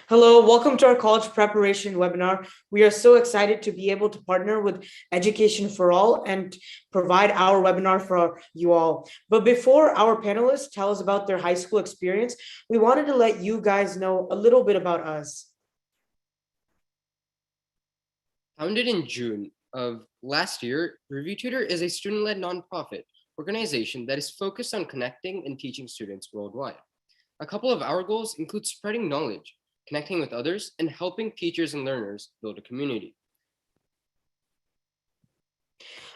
Hello, welcome to our college preparation webinar. We are so excited to be able to partner with Education for All and provide our webinar for you all. But before our panelists tell us about their high school experience, we wanted to let you guys know a little bit about us. Founded in June of last year, Review Tutor is a student-led nonprofit organization that is focused on connecting and teaching students worldwide. A couple of our goals include spreading knowledge, connecting with others, and helping teachers and learners build a community.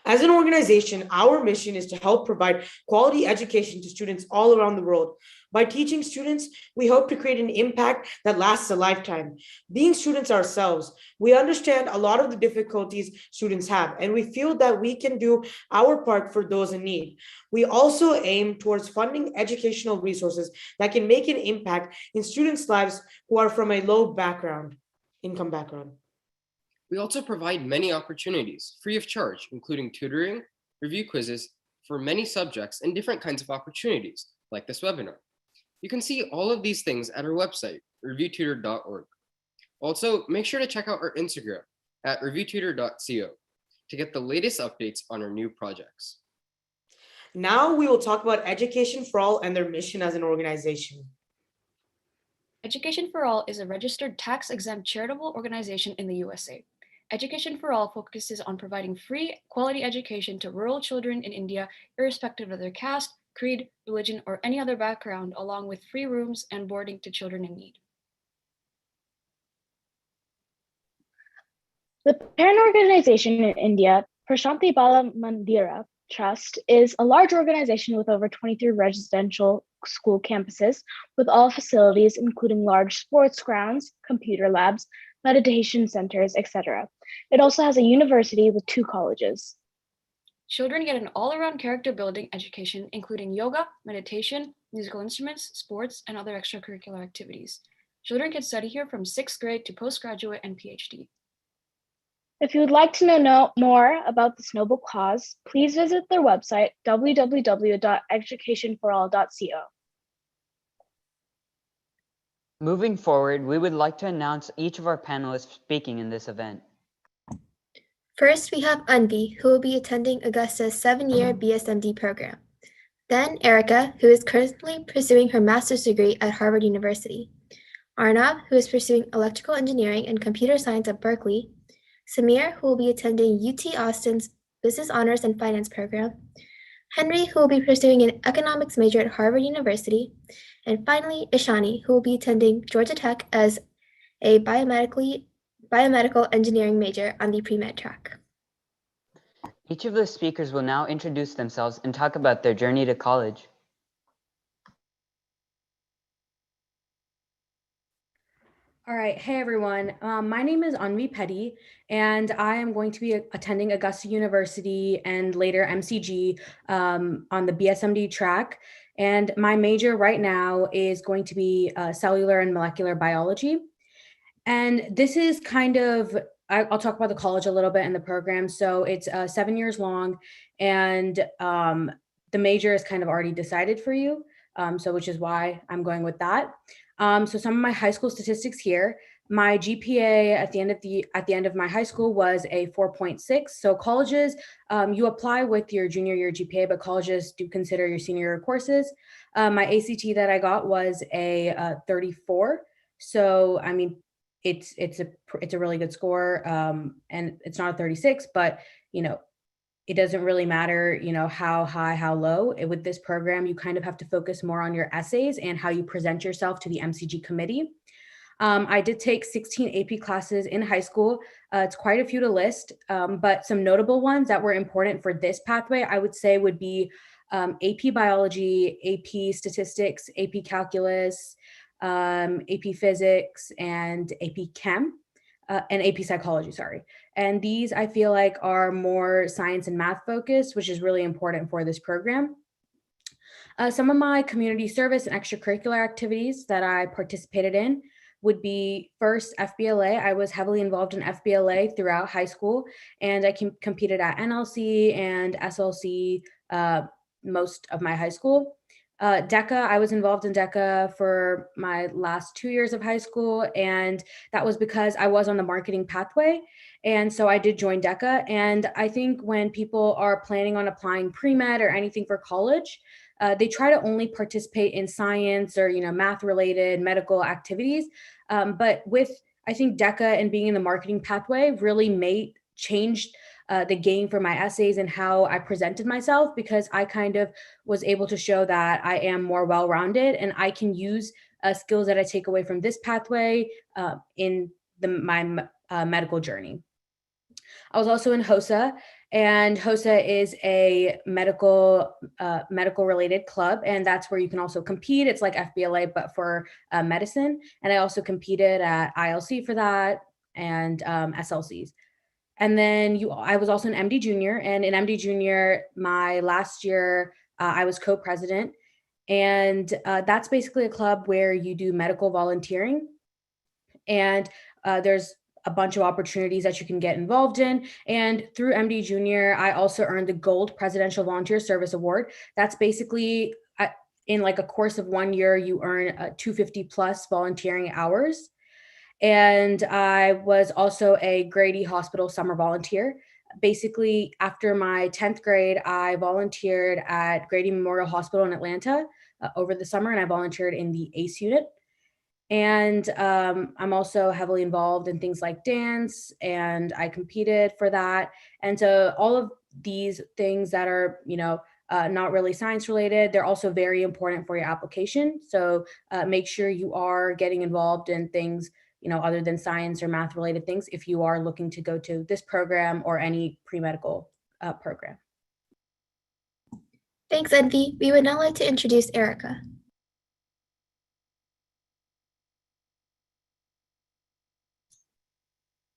As an organization, our mission is to help provide quality education to students all around the world. By teaching students, we hope to create an impact that lasts a lifetime. Being students ourselves, we understand a lot of the difficulties students have, and we feel that we can do our part for those in need. We also aim towards funding educational resources that can make an impact in students' lives who are from a low income background. We also provide many opportunities free of charge, including tutoring, review quizzes for many subjects, and different kinds of opportunities, like this webinar. You can see all of these things at our website, reviewtutor.org. Also, make sure to check out our Instagram at reviewtutor.co to get the latest updates on our new projects. Now we will talk about Education for All and their mission as an organization. Education for All is a registered tax-exempt charitable organization in the USA. Education for All focuses on providing free, quality education to rural children in India, irrespective of their caste, creed, religion, or any other background, along with free rooms and boarding to children in need. The parent organization in India, Prashanti Bala Mandira Trust, is a large organization with over 23 residential school campuses with all facilities, including large sports grounds, computer labs, meditation centers, etc. It also has a university with 2 colleges. Children get an all-around character-building education, including yoga, meditation, musical instruments, sports, and other extracurricular activities. Children can study here from 6th grade to postgraduate and PhD. If you would like to know more about this noble cause, please visit their website, www.educationforall.co. Moving forward, we would like to announce each of our panelists speaking in this event. First, we have Anvi, who will be attending Augusta's 7-year BSMD program. Then Erica, who is currently pursuing her master's degree at Harvard University. Arnav, who is pursuing electrical engineering and computer science at Berkeley. Samir, who will be attending UT Austin's Business Honors and Finance program. Henry, who will be pursuing an economics major at Harvard University. And finally, Ishani, who will be attending Georgia Tech as a biomedical engineering major on the pre-med track. Each of the speakers will now introduce themselves and talk about their journey to college. All right, hey everyone. My name is Anvi Peddi, and I am going to be attending Augusta University and later MCG on the BSMD track. And my major right now is going to be cellular and molecular biology. And this is kind of, I'll talk about the college a little bit and the program. So it's 7 years long, and the major is kind of already decided for you. Which is why I'm going with that. So some of my high school statistics here. My GPA at the end of my high school was a 4.6. So colleges, you apply with your junior year GPA, but colleges do consider your senior year courses. My ACT that I got was a 34. So I mean, it's a really good score, and it's not a 36, but it doesn't really matter, how high, how low. With this program, you kind of have to focus more on your essays and how you present yourself to the MCG committee. I did take 16 AP classes in high school. It's quite a few to list, but some notable ones that were important for this pathway, I would say would be AP biology, AP statistics, AP calculus, AP physics, and AP chem. And AP psychology, sorry. And these I feel like are more science and math focused, which is really important for this program. Some of my community service and extracurricular activities that I participated in would be first FBLA. I was heavily involved in FBLA throughout high school, and I competed at NLC and SLC most of my high school. DECA, I was involved in DECA for my last 2 years of high school, and that was because I was on the marketing pathway. And so I did join DECA. And I think when people are planning on applying pre-med or anything for college, they try to only participate in science or, math related medical activities. But with, I think DECA and being in the marketing pathway really changed the game for my essays and how I presented myself, because I kind of was able to show that I am more well-rounded and I can use skills that I take away from this pathway in my medical journey. I was also in HOSA, and HOSA is a medical related club, and that's where you can also compete. It's like FBLA, but for medicine. And I also competed at ILC for that and SLCs. And then I was also an MD Junior, and in MD Junior, my last year, I was co-president. And that's basically a club where you do medical volunteering. And there's a bunch of opportunities that you can get involved in. And through MD Junior, I also earned the Gold Presidential Volunteer Service Award. That's basically in like a course of 1 year, you earn 250 plus volunteering hours. And I was also a Grady Hospital summer volunteer. Basically, after my 10th grade, I volunteered at Grady Memorial Hospital in Atlanta over the summer, and I volunteered in the ACE unit. And I'm also heavily involved in things like dance, and I competed for that. And so all of these things that are, not really science related, they're also very important for your application. So make sure you are getting involved in things, other than science or math related things, if you are looking to go to this program or any pre-medical program. Thanks, Anvi. We would now like to introduce Erica.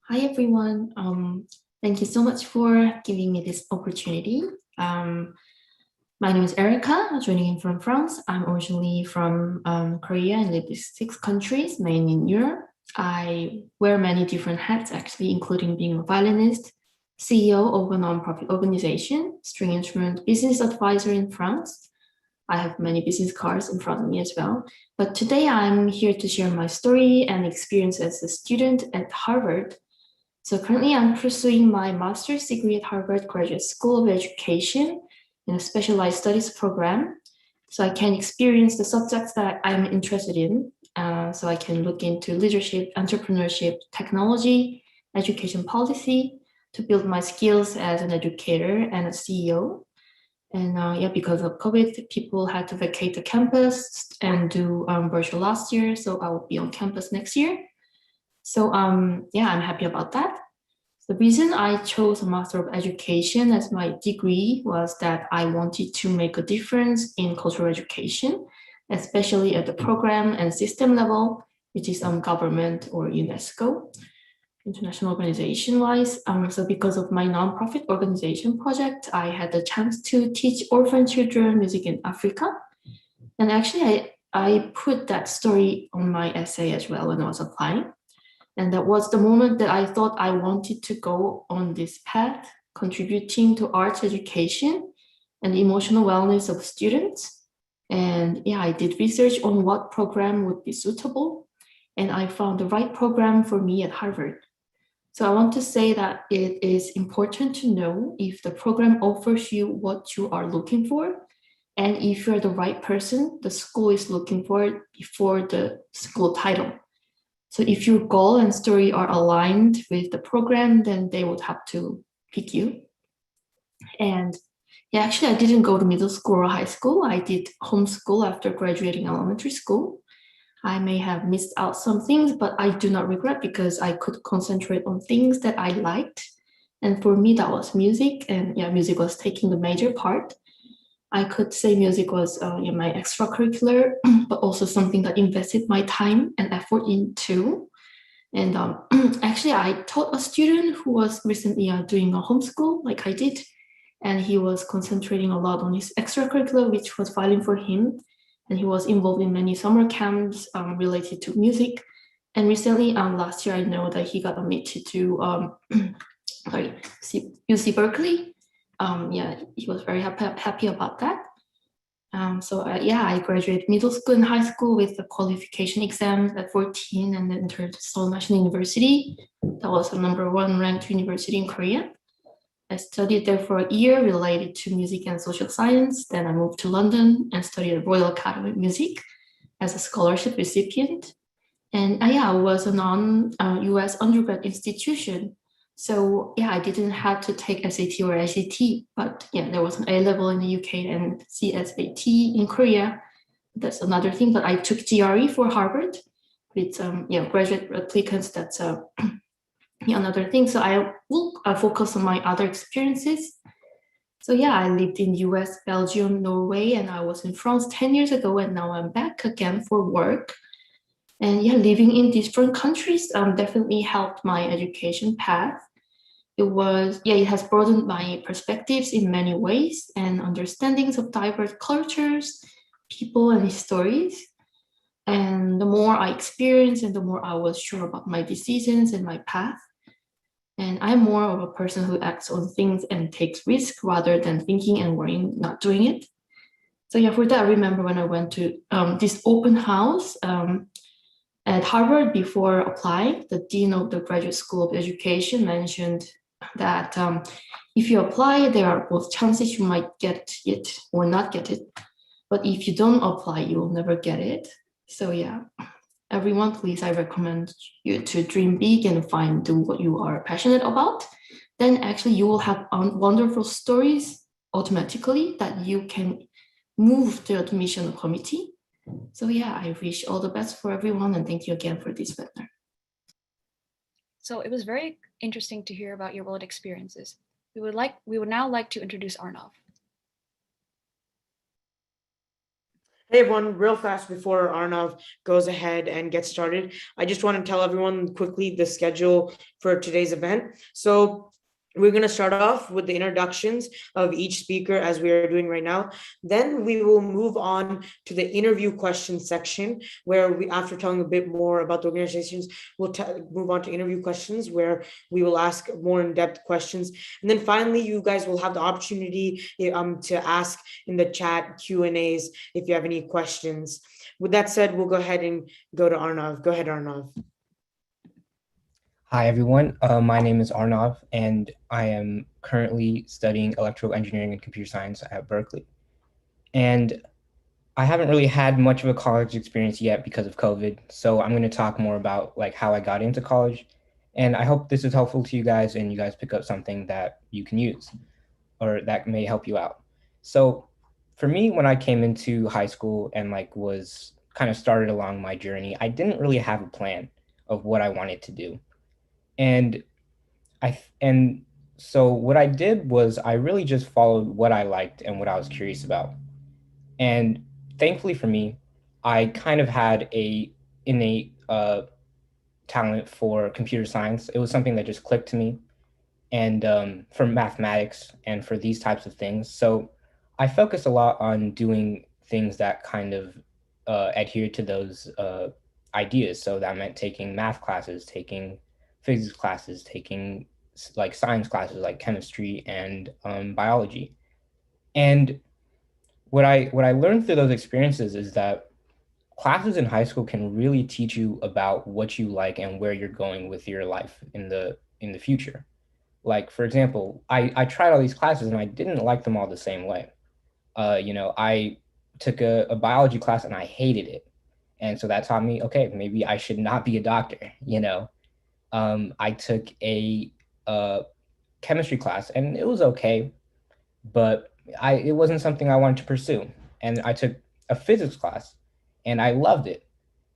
Hi, everyone. Thank you so much for giving me this opportunity. My name is Erica, joining in from France. I'm originally from Korea and lived in 6 countries, mainly in Europe. I wear many different hats, actually, including being a violinist, CEO of a nonprofit organization, string instrument business advisor in France. I have many business cards in front of me as well. But today I'm here to share my story and experience as a student at Harvard. So currently I'm pursuing my master's degree at Harvard Graduate School of Education in a specialized studies program. So I can experience the subjects that I'm interested in. So I can look into leadership, entrepreneurship, technology, education policy to build my skills as an educator and a CEO. And because of COVID, people had to vacate the campus and do virtual last year. So I will be on campus next year. So I'm happy about that. The reason I chose a Master of Education as my degree was that I wanted to make a difference in cultural education, especially at the program and system level, which is government or UNESCO, international organization-wise. So because of my nonprofit organization project, I had the chance to teach orphan children music in Africa. And actually, I put that story on my essay as well when I was applying. And that was the moment that I thought I wanted to go on this path, contributing to arts education and the emotional wellness of students. And I did research on what program would be suitable, and I found the right program for me at Harvard. So I want to say that it is important to know if the program offers you what you are looking for, and if you're the right person the school is looking for before the school title. So if your goal and story are aligned with the program, then they would have to pick you. And actually, I didn't go to middle school or high school. I did homeschool after graduating elementary school. I may have missed out some things, but I do not regret because I could concentrate on things that I liked. And for me, that was music. And music was taking the major part. I could say music was my extracurricular, but also something that invested my time and effort into. And actually, I taught a student who was recently doing a homeschool like I did. And he was concentrating a lot on his extracurricular, which was violin for him. And he was involved in many summer camps related to music. And recently, last year, I know that he got admitted to UC Berkeley. He was very happy about that. Yeah, I graduated middle school and high school with the qualification exams at 14 and then entered Seoul National University. That was the #1 ranked university in Korea. I studied there for a year related to music and social science. Then I moved to London and studied at Royal Academy of Music as a scholarship recipient. And yeah, I was a non-US undergrad institution. So yeah, I didn't have to take SAT or SAT, but yeah, there was an A level in the UK and CSAT in Korea. That's another thing, but I took GRE for Harvard. With graduate applicants, that's another thing. So I will focus on my other experiences. So yeah, I lived in US, Belgium, Norway, and I was in France 10 years ago, and now I'm back again for work. And yeah, living in different countries definitely helped my education path. It has broadened my perspectives in many ways and understandings of diverse cultures, people, and stories. And the more I experienced and the more I was sure about my decisions and my path. And I'm more of a person who acts on things and takes risk rather than thinking and worrying, not doing it. So yeah, for that, I remember when I went to this open house at Harvard before applying, the dean of the Graduate School of Education mentioned that if you apply, there are both chances you might get it or not get it. But if you don't apply, you will never get it. So yeah, everyone, please, I recommend you to dream big and do what you are passionate about. Then actually you will have wonderful stories automatically that you can move to the admission committee. So yeah, I wish all the best for everyone and thank you again for this webinar. So it was very interesting to hear about your world experiences. We would now like to introduce Arnav. Hey everyone, real fast before Arnav goes ahead and gets started, I just want to tell everyone quickly the schedule for today's event. So we're going to start off with the introductions of each speaker as we are doing right now. Then we will move on to the interview question section where we, after telling a bit more about the organizations, we'll move on to interview questions where we will ask more in-depth questions. And then finally, you guys will have the opportunity to ask in the chat Q&As if you have any questions. With that said, we'll go ahead and go to Arnav. Go ahead, Arnav. Hi, everyone. My name is Arnav, and I am currently studying electrical engineering and computer science at Berkeley. And I haven't really had much of a college experience yet because of COVID, so I'm going to talk more about like how I got into college. And I hope this is helpful to you guys and you guys pick up something that you can use or that may help you out. So for me, when I came into high school and like was kind of started along my journey, I didn't really have a plan of what I wanted to do. And so what I did was I really just followed what I liked and what I was curious about. And thankfully for me, I kind of had a innate talent for computer science. It was something that just clicked to me, and for mathematics and for these types of things. So I focus a lot on doing things that kind of adhere to those ideas. So that meant taking math classes, taking physics classes, taking like science classes like chemistry and biology. And what I learned through those experiences is that classes in high school can really teach you about what you like and where you're going with your life in the future. Like, for example, I tried all these classes and I didn't like them all the same way. I took a biology class and I hated it. And so that taught me, okay, maybe I should not be a doctor, I took a chemistry class and it was okay, but it wasn't something I wanted to pursue. And I took a physics class and I loved it.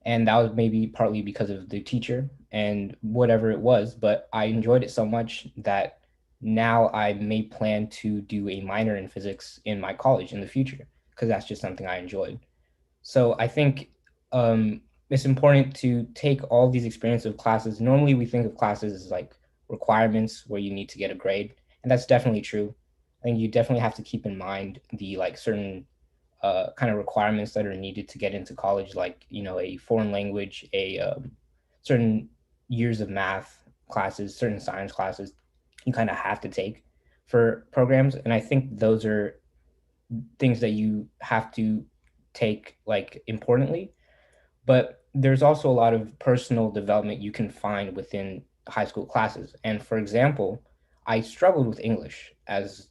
And that was maybe partly because of the teacher and whatever it was, but I enjoyed it so much that now I may plan to do a minor in physics in my college in the future, because that's just something I enjoyed. So I think it's important to take all these experiences of classes. Normally we think of classes as like requirements where you need to get a grade, and that's definitely true. I think you definitely have to keep in mind the like certain kind of requirements that are needed to get into college, like, a foreign language, certain years of math classes, certain science classes you kind of have to take for programs. And I think those are things that you have to take like importantly, but there's also a lot of personal development you can find within high school classes. And for example, I struggled with English as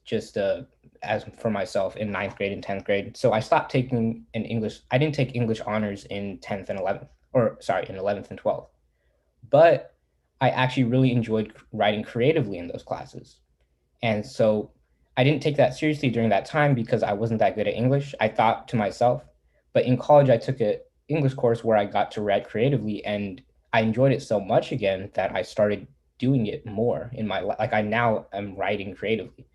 for myself in ninth grade and 10th grade. So I stopped taking an English. I didn't take English honors in 10th and 11th, or sorry, in 11th and 12th. But I actually really enjoyed writing creatively in those classes. And so I didn't take that seriously during that time because I wasn't that good at English. I thought to myself, but in college, I took an English course where I got to write creatively, and I enjoyed it so much again that I started doing it more in my life. Like I now am writing creatively.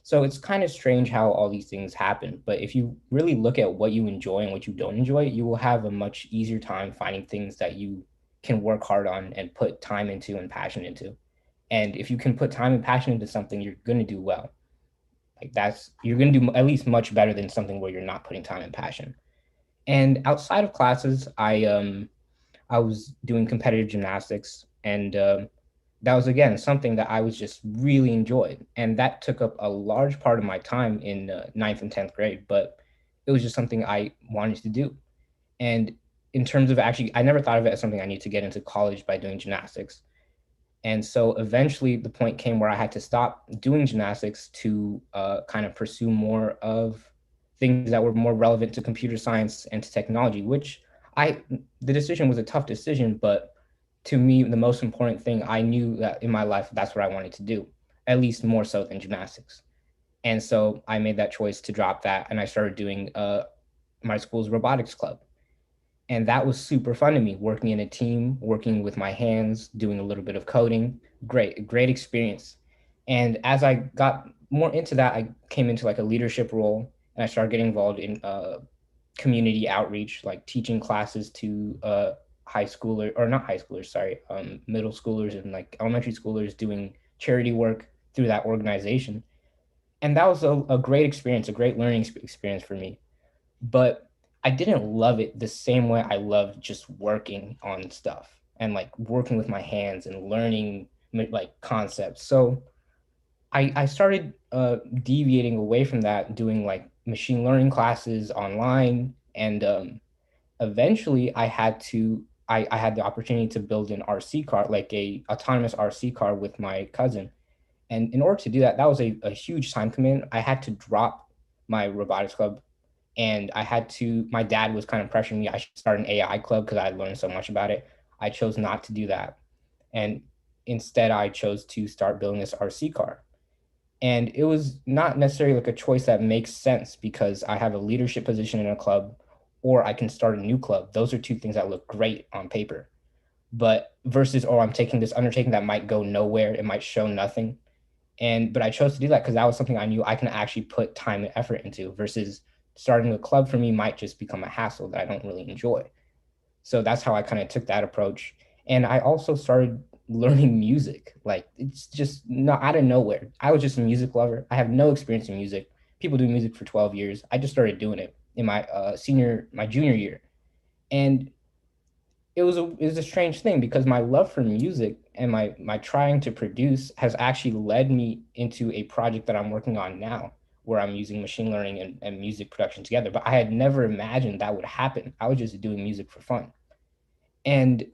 So it's kind of strange how all these things happen. But if you really look at what you enjoy and what you don't enjoy, you will have a much easier time finding things that you can work hard on and put time into and passion into. And if you can put time and passion into something, you're going to do well. Like you're going to do at least much better than something where you're not putting time and passion. And outside of classes, I was doing competitive gymnastics, and that was again something that I was just really enjoyed, and that took up a large part of my time in ninth and 10th grade. But it was just something I wanted to do. And in terms of actually, I never thought of it as something I need to get into college by doing gymnastics. And so eventually the point came where I had to stop doing gymnastics to kind of pursue more of things that were more relevant to computer science and to technology, which the decision was a tough decision, but to me, the most important thing, I knew that in my life, that's what I wanted to do, at least more so than gymnastics. And so I made that choice to drop that, and I started doing my school's robotics club. And that was super fun to me, working in a team, working with my hands, doing a little bit of coding. Great experience. And as I got more into that, I came into like a leadership role, and I started getting involved in community outreach, like teaching classes to middle schoolers and like elementary schoolers, doing charity work through that organization. And that was a great experience, a great learning experience for me. But I didn't love it the same way I loved just working on stuff and like working with my hands and learning like concepts. So I started deviating away from that, doing like machine learning classes online, and eventually I had the opportunity to build an RC car, like a autonomous RC car with my cousin. And in order to do that, that was a huge time commitment. I had to drop my robotics club, and my dad was kind of pressuring me I should start an AI club because I learned so much about it. I chose not to do that. And instead I chose to start building this RC car. And it was not necessarily like a choice that makes sense because I have a leadership position in a club, or I can start a new club. Those are two things that look great on paper. But versus, oh, I'm taking this undertaking that might go nowhere, it might show nothing. But I chose to do that because that was something I knew I can actually put time and effort into, versus starting a club for me might just become a hassle that I don't really enjoy. So that's how I kind of took that approach. And I also started learning music. Like it's just not out of nowhere. I was just a music lover. I have no experience in music. People do music for 12 years. I just started doing it in my junior year. And it was a strange thing because my love for music and my trying to produce has actually led me into a project that I'm working on now, where I'm using machine learning and music production together. But I had never imagined that would happen. I was just doing music for fun. And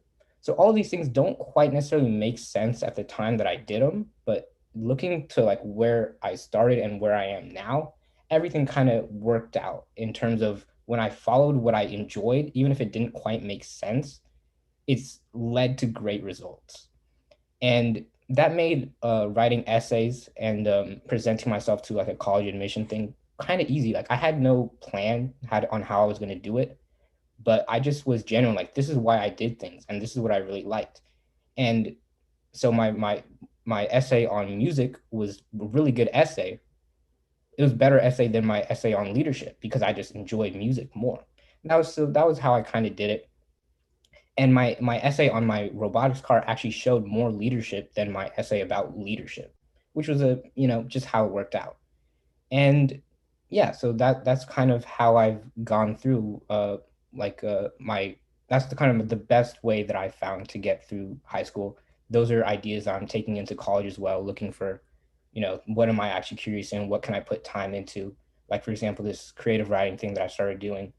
so all these things don't quite necessarily make sense at the time that I did them, but looking to like where I started and where I am now, everything kind of worked out in terms of when I followed what I enjoyed, even if it didn't quite make sense, it's led to great results. And that made writing essays and presenting myself to like a college admission thing kind of easy. Like I had no plan on how I was going to do it, but I just was genuine. Like this is why I did things, and this is what I really liked. And so my essay on music was a really good essay. It was a better essay than my essay on leadership because I just enjoyed music more. And that was how I kind of did it. And my essay on my robotics car actually showed more leadership than my essay about leadership, which was just how it worked out. And yeah, so that's kind of how I've gone through that's the kind of the best way that I found to get through high school. Those are ideas I'm taking into college as well, looking for, what am I actually curious in? What can I put time into? like for example, this creative writing thing that I started doing.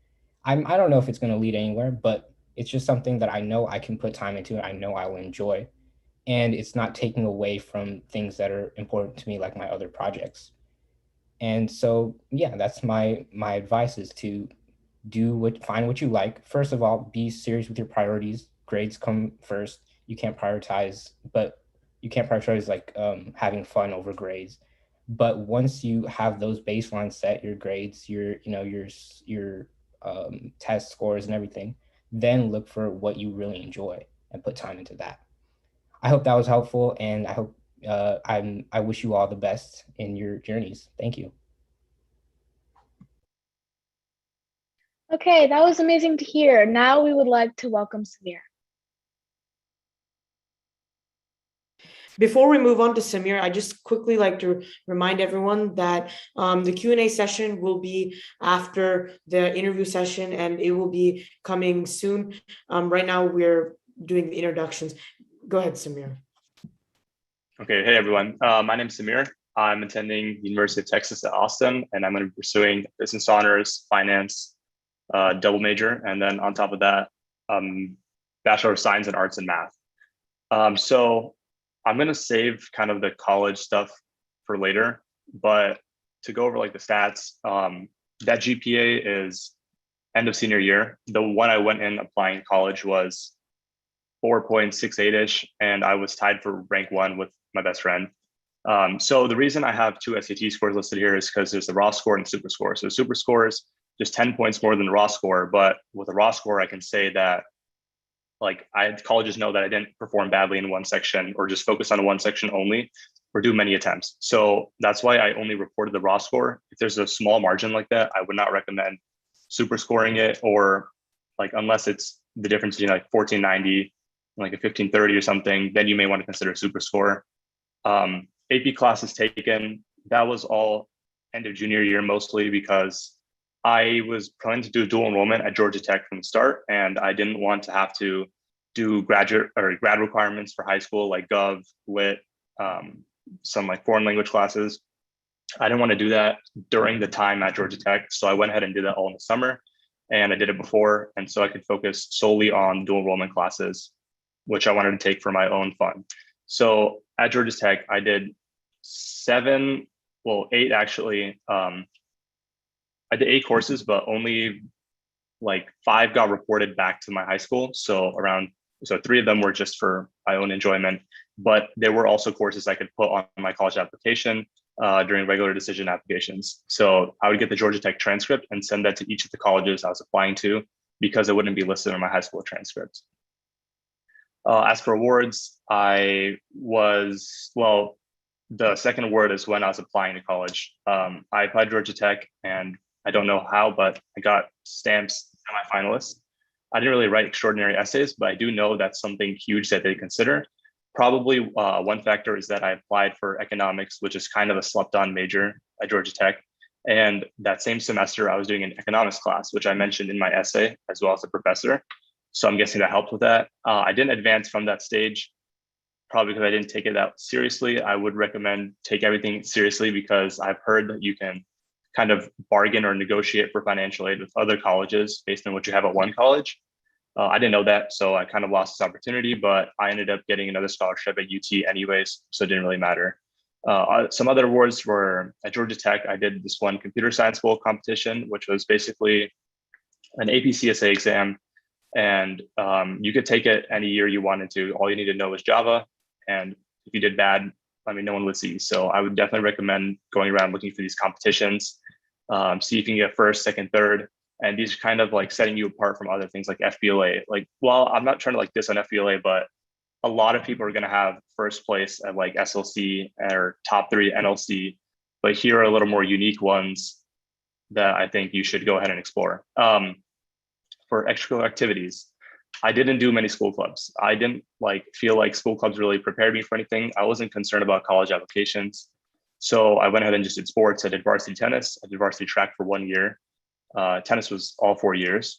I don't know if it's going to lead anywhere, but it's just something that I know I can put time into it. I know I will enjoy, and it's not taking away from things that are important to me, like my other projects. And so, yeah, that's my advice is to find what you like. First of all, be serious with your priorities. Grades come first. You can't prioritize, but you can't prioritize like having fun over grades. But once you have those baselines set, your grades, your test scores and everything, then look for what you really enjoy and put time into that. I hope that was helpful, and I hope I wish you all the best in your journeys. Thank you. Okay, that was amazing to hear. Now we would like to welcome Samir. Before we move on to Samir, I just quickly like to remind everyone that the Q&A session will be after the interview session, and it will be coming soon. Right now, we're doing the introductions. Go ahead, Samir. Okay, hey everyone. My name is Samir. I'm attending the University of Texas at Austin, and I'm going to be pursuing business honors, finance, double major, and then on top of that, Bachelor of Science in Arts and Math. So I'm going to save kind of the college stuff for later, but to go over like the stats, that GPA is end of senior year. The one I went in applying to college was 4.68-ish, and I was tied for rank 1 with my best friend. So the reason I have 2 SAT scores listed here is because there's the raw score and the super score. So super score is just 10 points more than the raw score, but with a raw score, I can say that like colleges know that I didn't perform badly in one section or just focus on one section only or do many attempts. So that's why I only reported the raw score. If there's a small margin like that, I would not recommend super scoring it, or like unless it's the difference between like 1490 and like a 1530 or something, then you may want to consider super score. AP classes taken, that was all end of junior year mostly because I was planning to do dual enrollment at Georgia Tech from the start, and I didn't want to have to do grad requirements for high school like Gov, Lit, some like foreign language classes. I didn't want to do that during the time at Georgia Tech, so I went ahead and did that all in the summer, and I did it before, and so I could focus solely on dual enrollment classes, which I wanted to take for my own fun. So at Georgia Tech, I did 8 actually. I did 8 courses, but only like 5 got reported back to my high school. So 3 of them were just for my own enjoyment, but there were also courses I could put on my college application during regular decision applications. So I would get the Georgia Tech transcript and send that to each of the colleges I was applying to because it wouldn't be listed in my high school transcript. As for awards, the second award is when I was applying to college. I applied to Georgia Tech, and I don't know how, but I got stamps semi-finalist. I didn't really write extraordinary essays, but I do know that's something huge that they consider. Probably one factor is that I applied for economics, which is kind of a slept-on major at Georgia Tech. And that same semester, I was doing an economics class, which I mentioned in my essay, as well as the professor. So I'm guessing that helped with that. I didn't advance from that stage, probably because I didn't take it that seriously. I would recommend take everything seriously because I've heard that you can kind of bargain or negotiate for financial aid with other colleges based on what you have at one college. I didn't know that, so I kind of lost this opportunity, but I ended up getting another scholarship at UT anyways, so it didn't really matter. Some other awards were at Georgia Tech. I did this one computer science bowl competition, which was basically an AP CSA exam, and you could take it any year you wanted to. All you need to know is Java, and if you did bad, I mean, no one would see. So I would definitely recommend going around looking for these competitions, see if you can get first, second, third. And these are kind of like setting you apart from other things like FBLA. Like, well, I'm not trying to like diss on FBLA, but a lot of people are going to have first place at like SLC or top 3 NLC. But here are a little more unique ones that I think you should go ahead and explore. For extracurricular activities, I didn't do many school clubs. I didn't feel like school clubs really prepared me for anything. I wasn't concerned about college applications. So I went ahead and just did sports. I did varsity tennis. I did varsity track for 1 year. Tennis was all 4 years.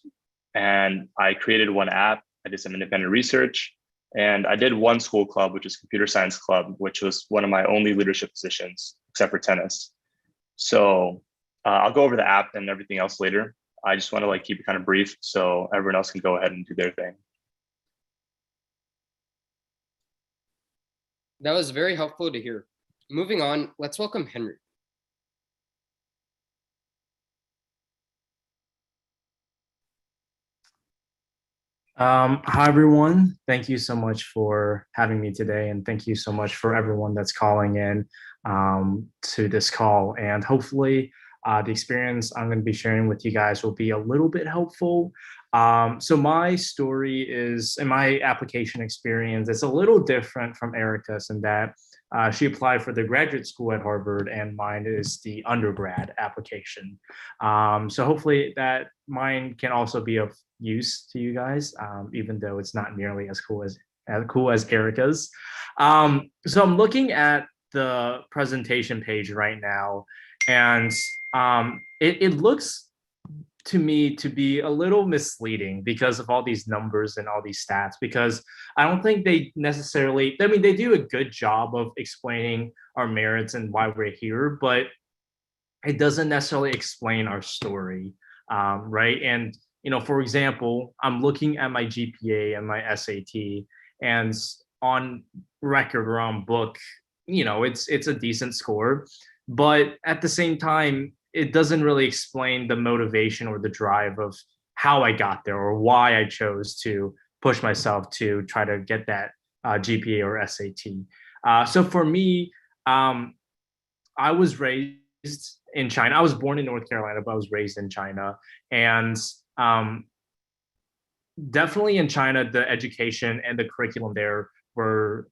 And I created one app. I did some independent research. And I did one school club, which is computer science club, which was one of my only leadership positions, except for tennis. So I'll go over the app and everything else later. I just want to keep it kind of brief so everyone else can go ahead and do their thing. That was very helpful to hear. Moving on, let's welcome Henry. Hi, everyone. Thank you so much for having me today. And thank you so much for everyone that's calling in to this call. And hopefully the experience I'm going to be sharing with you guys will be a little bit helpful. So my story is, and my application experience is a little different from Erica's in that she applied for the graduate school at Harvard and mine is the undergrad application. So hopefully that mine can also be of use to you guys, even though it's not nearly as cool as Erica's. So I'm looking at the presentation page right now, and it looks to me to be a little misleading because of all these numbers and all these stats, because I don't think they necessarily, I mean, they do a good job of explaining our merits and why we're here, but it doesn't necessarily explain our story, right? And, for example, I'm looking at my GPA and my SAT, and on record or on book, it's a decent score, but at the same time, it doesn't really explain the motivation or the drive of how I got there or why I chose to push myself to try to get that GPA or SAT. So for me, I was raised in China. I was born in North Carolina, but I was raised in China. And definitely in China, the education and the curriculum there were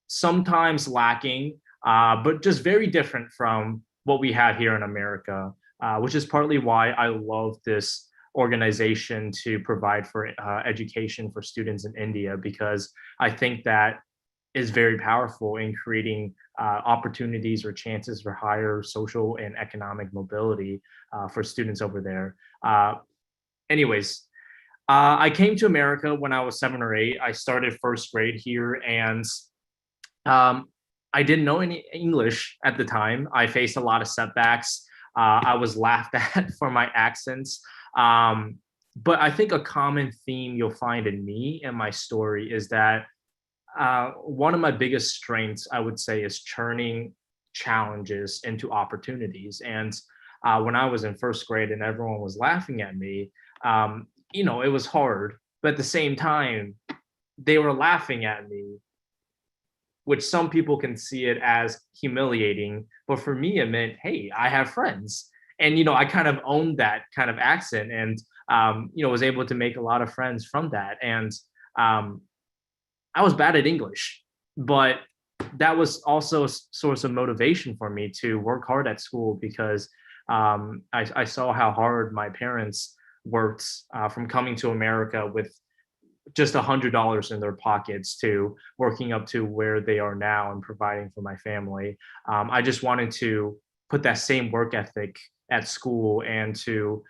sometimes lacking, but just very different from what we had here in America, which is partly why I love this organization to provide for education for students in India, because I think that is very powerful in creating opportunities or chances for higher social and economic mobility for students over there. Anyways, I came to America when I was 7 or 8. I started first grade here, and I didn't know any English at the time. I faced a lot of setbacks. I was laughed at for my accents. But I think a common theme you'll find in me and my story is that one of my biggest strengths, I would say, is turning challenges into opportunities. And when I was in first grade and everyone was laughing at me, it was hard. But at the same time, they were laughing at me, which some people can see it as humiliating. But for me, it meant, hey, I have friends. And, I kind of owned that kind of accent and, was able to make a lot of friends from that. And I was bad at English, but that was also a source of motivation for me to work hard at school, because I saw how hard my parents worked from coming to America with just $100 in their pockets to working up to where they are now and providing for my family. I just wanted to put that same work ethic at school and to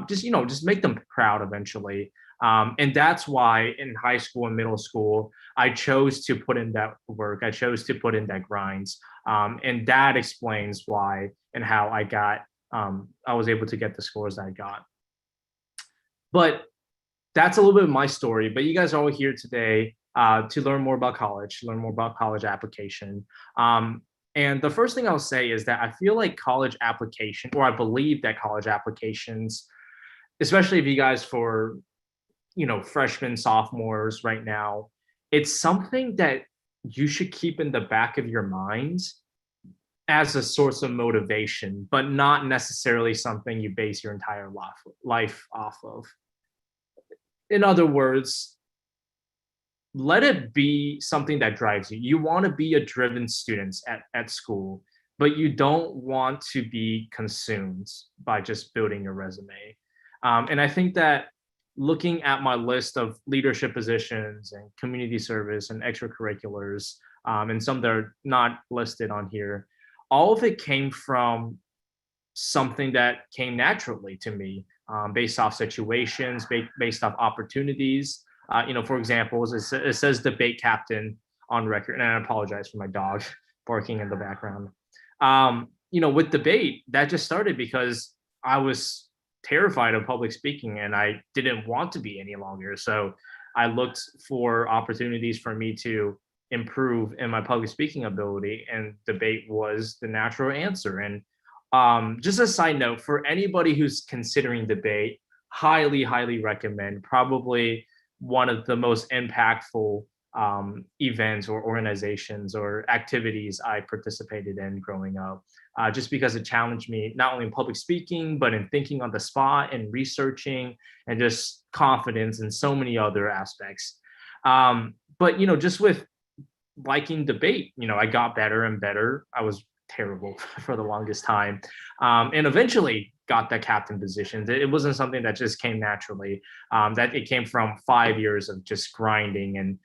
just make them proud eventually. And that's why in high school and middle school, I chose to put in that work. I chose to put in that grinds. And that explains why and how I was able to get the scores that I got. But that's a little bit of my story, but you guys are all here today to learn more about college, learn more about college application. And the first thing I'll say is that I feel like college application, or I believe that college applications, especially if you guys for, freshmen, sophomores right now, it's something that you should keep in the back of your mind as a source of motivation, but not necessarily something you base your entire life off of. In other words, let it be something that drives you. You want to be a driven student at school, but you don't want to be consumed by just building your resume. And I think that looking at my list of leadership positions and community service and extracurriculars, and some that are not listed on here, all of it came from something that came naturally to me, based off situations, based off opportunities. For example, it says debate captain on record, and I apologize for my dog barking in the background. with debate, that just started because I was terrified of public speaking and I didn't want to be any longer. So I looked for opportunities for me to improve in my public speaking ability, and debate was the natural answer. And just a side note, for anybody who's considering debate, highly recommend. Probably one of the most impactful events or organizations or activities I participated in growing up, just because it challenged me not only in public speaking, but in thinking on the spot and researching and just confidence and so many other aspects. But just with liking debate, I got better and better. I was terrible for the longest time, and eventually got that captain position. It wasn't something that just came naturally. That it came from 5 years of just grinding and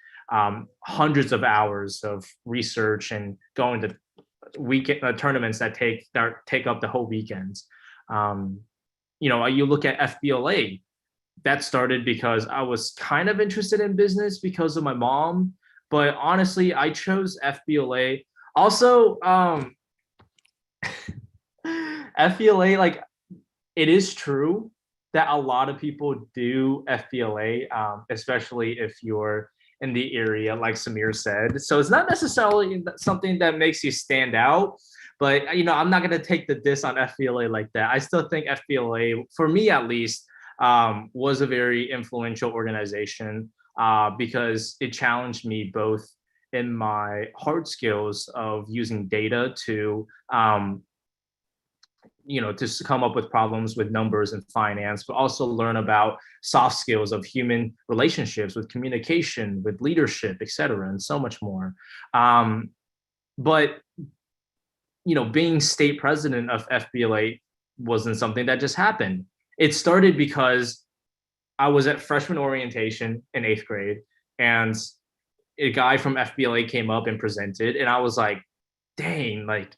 hundreds of hours of research and going to weekend tournaments that take up the whole weekends. You look at FBLA, that started because I was kind of interested in business because of my mom, but honestly, I chose FBLA. Also, FBLA, like, it is true that a lot of people do FBLA, especially if you're in the area, like Samir said. So it's not necessarily something that makes you stand out, but I'm not gonna take the diss on FBLA like that. I still think FBLA, for me at least, was a very influential organization because it challenged me both in my hard skills of using data to to come up with problems with numbers and finance, but also learn about soft skills of human relationships, with communication, with leadership, etc., and so much more. But being state president of FBLA wasn't something that just happened. It started because I was at freshman orientation in 8th grade, and a guy from FBLA came up and presented, and I was like, dang, like,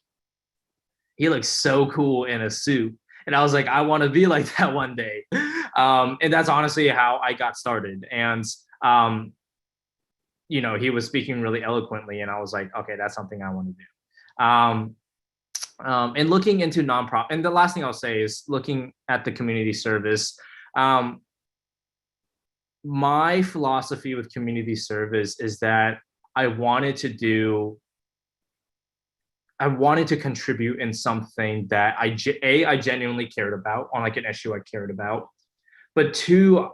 he looks so cool in a suit. And I was like, I want to be like that one day. And that's honestly how I got started. And, he was speaking really eloquently, and I was like, okay, that's something I want to do. And looking into nonprofit, and the last thing I'll say is looking at the community service. My philosophy with community service is that I wanted to contribute in something that I genuinely cared about, on like an issue I cared about. But two,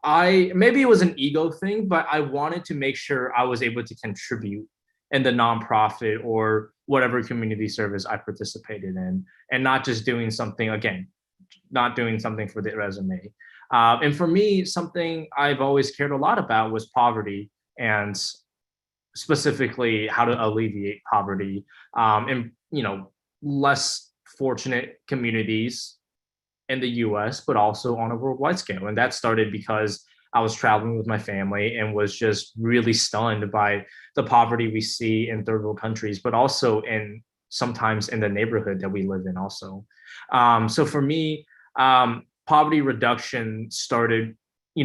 maybe it was an ego thing, but I wanted to make sure I was able to contribute in the nonprofit or whatever community service I participated in, and not just doing something, again, not doing something for the resume. And for me, something I've always cared a lot about was poverty, and specifically how to alleviate poverty in less fortunate communities in the US, but also on a worldwide scale. And that started because I was traveling with my family and was just really stunned by the poverty we see in third world countries, but also sometimes in the neighborhood that we live in also. So for me, poverty reduction started,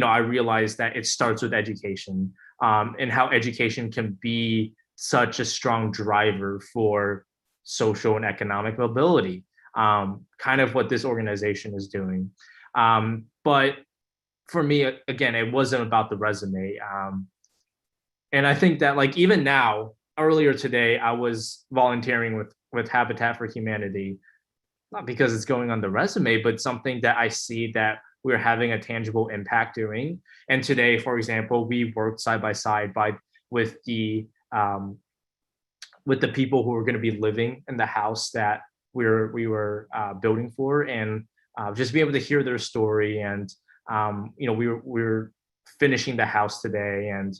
I realized that it starts with education. And how education can be such a strong driver for social and economic mobility, kind of what this organization is doing. But for me, again, it wasn't about the resume. And I think that, like, even now, earlier today, I was volunteering with Habitat for Humanity, not because it's going on the resume, but something that I see that we're having a tangible impact doing. And today, for example, we worked side by side with the people who are going to be living in the house that we were building for, and just be able to hear their story. And we were finishing the house today, and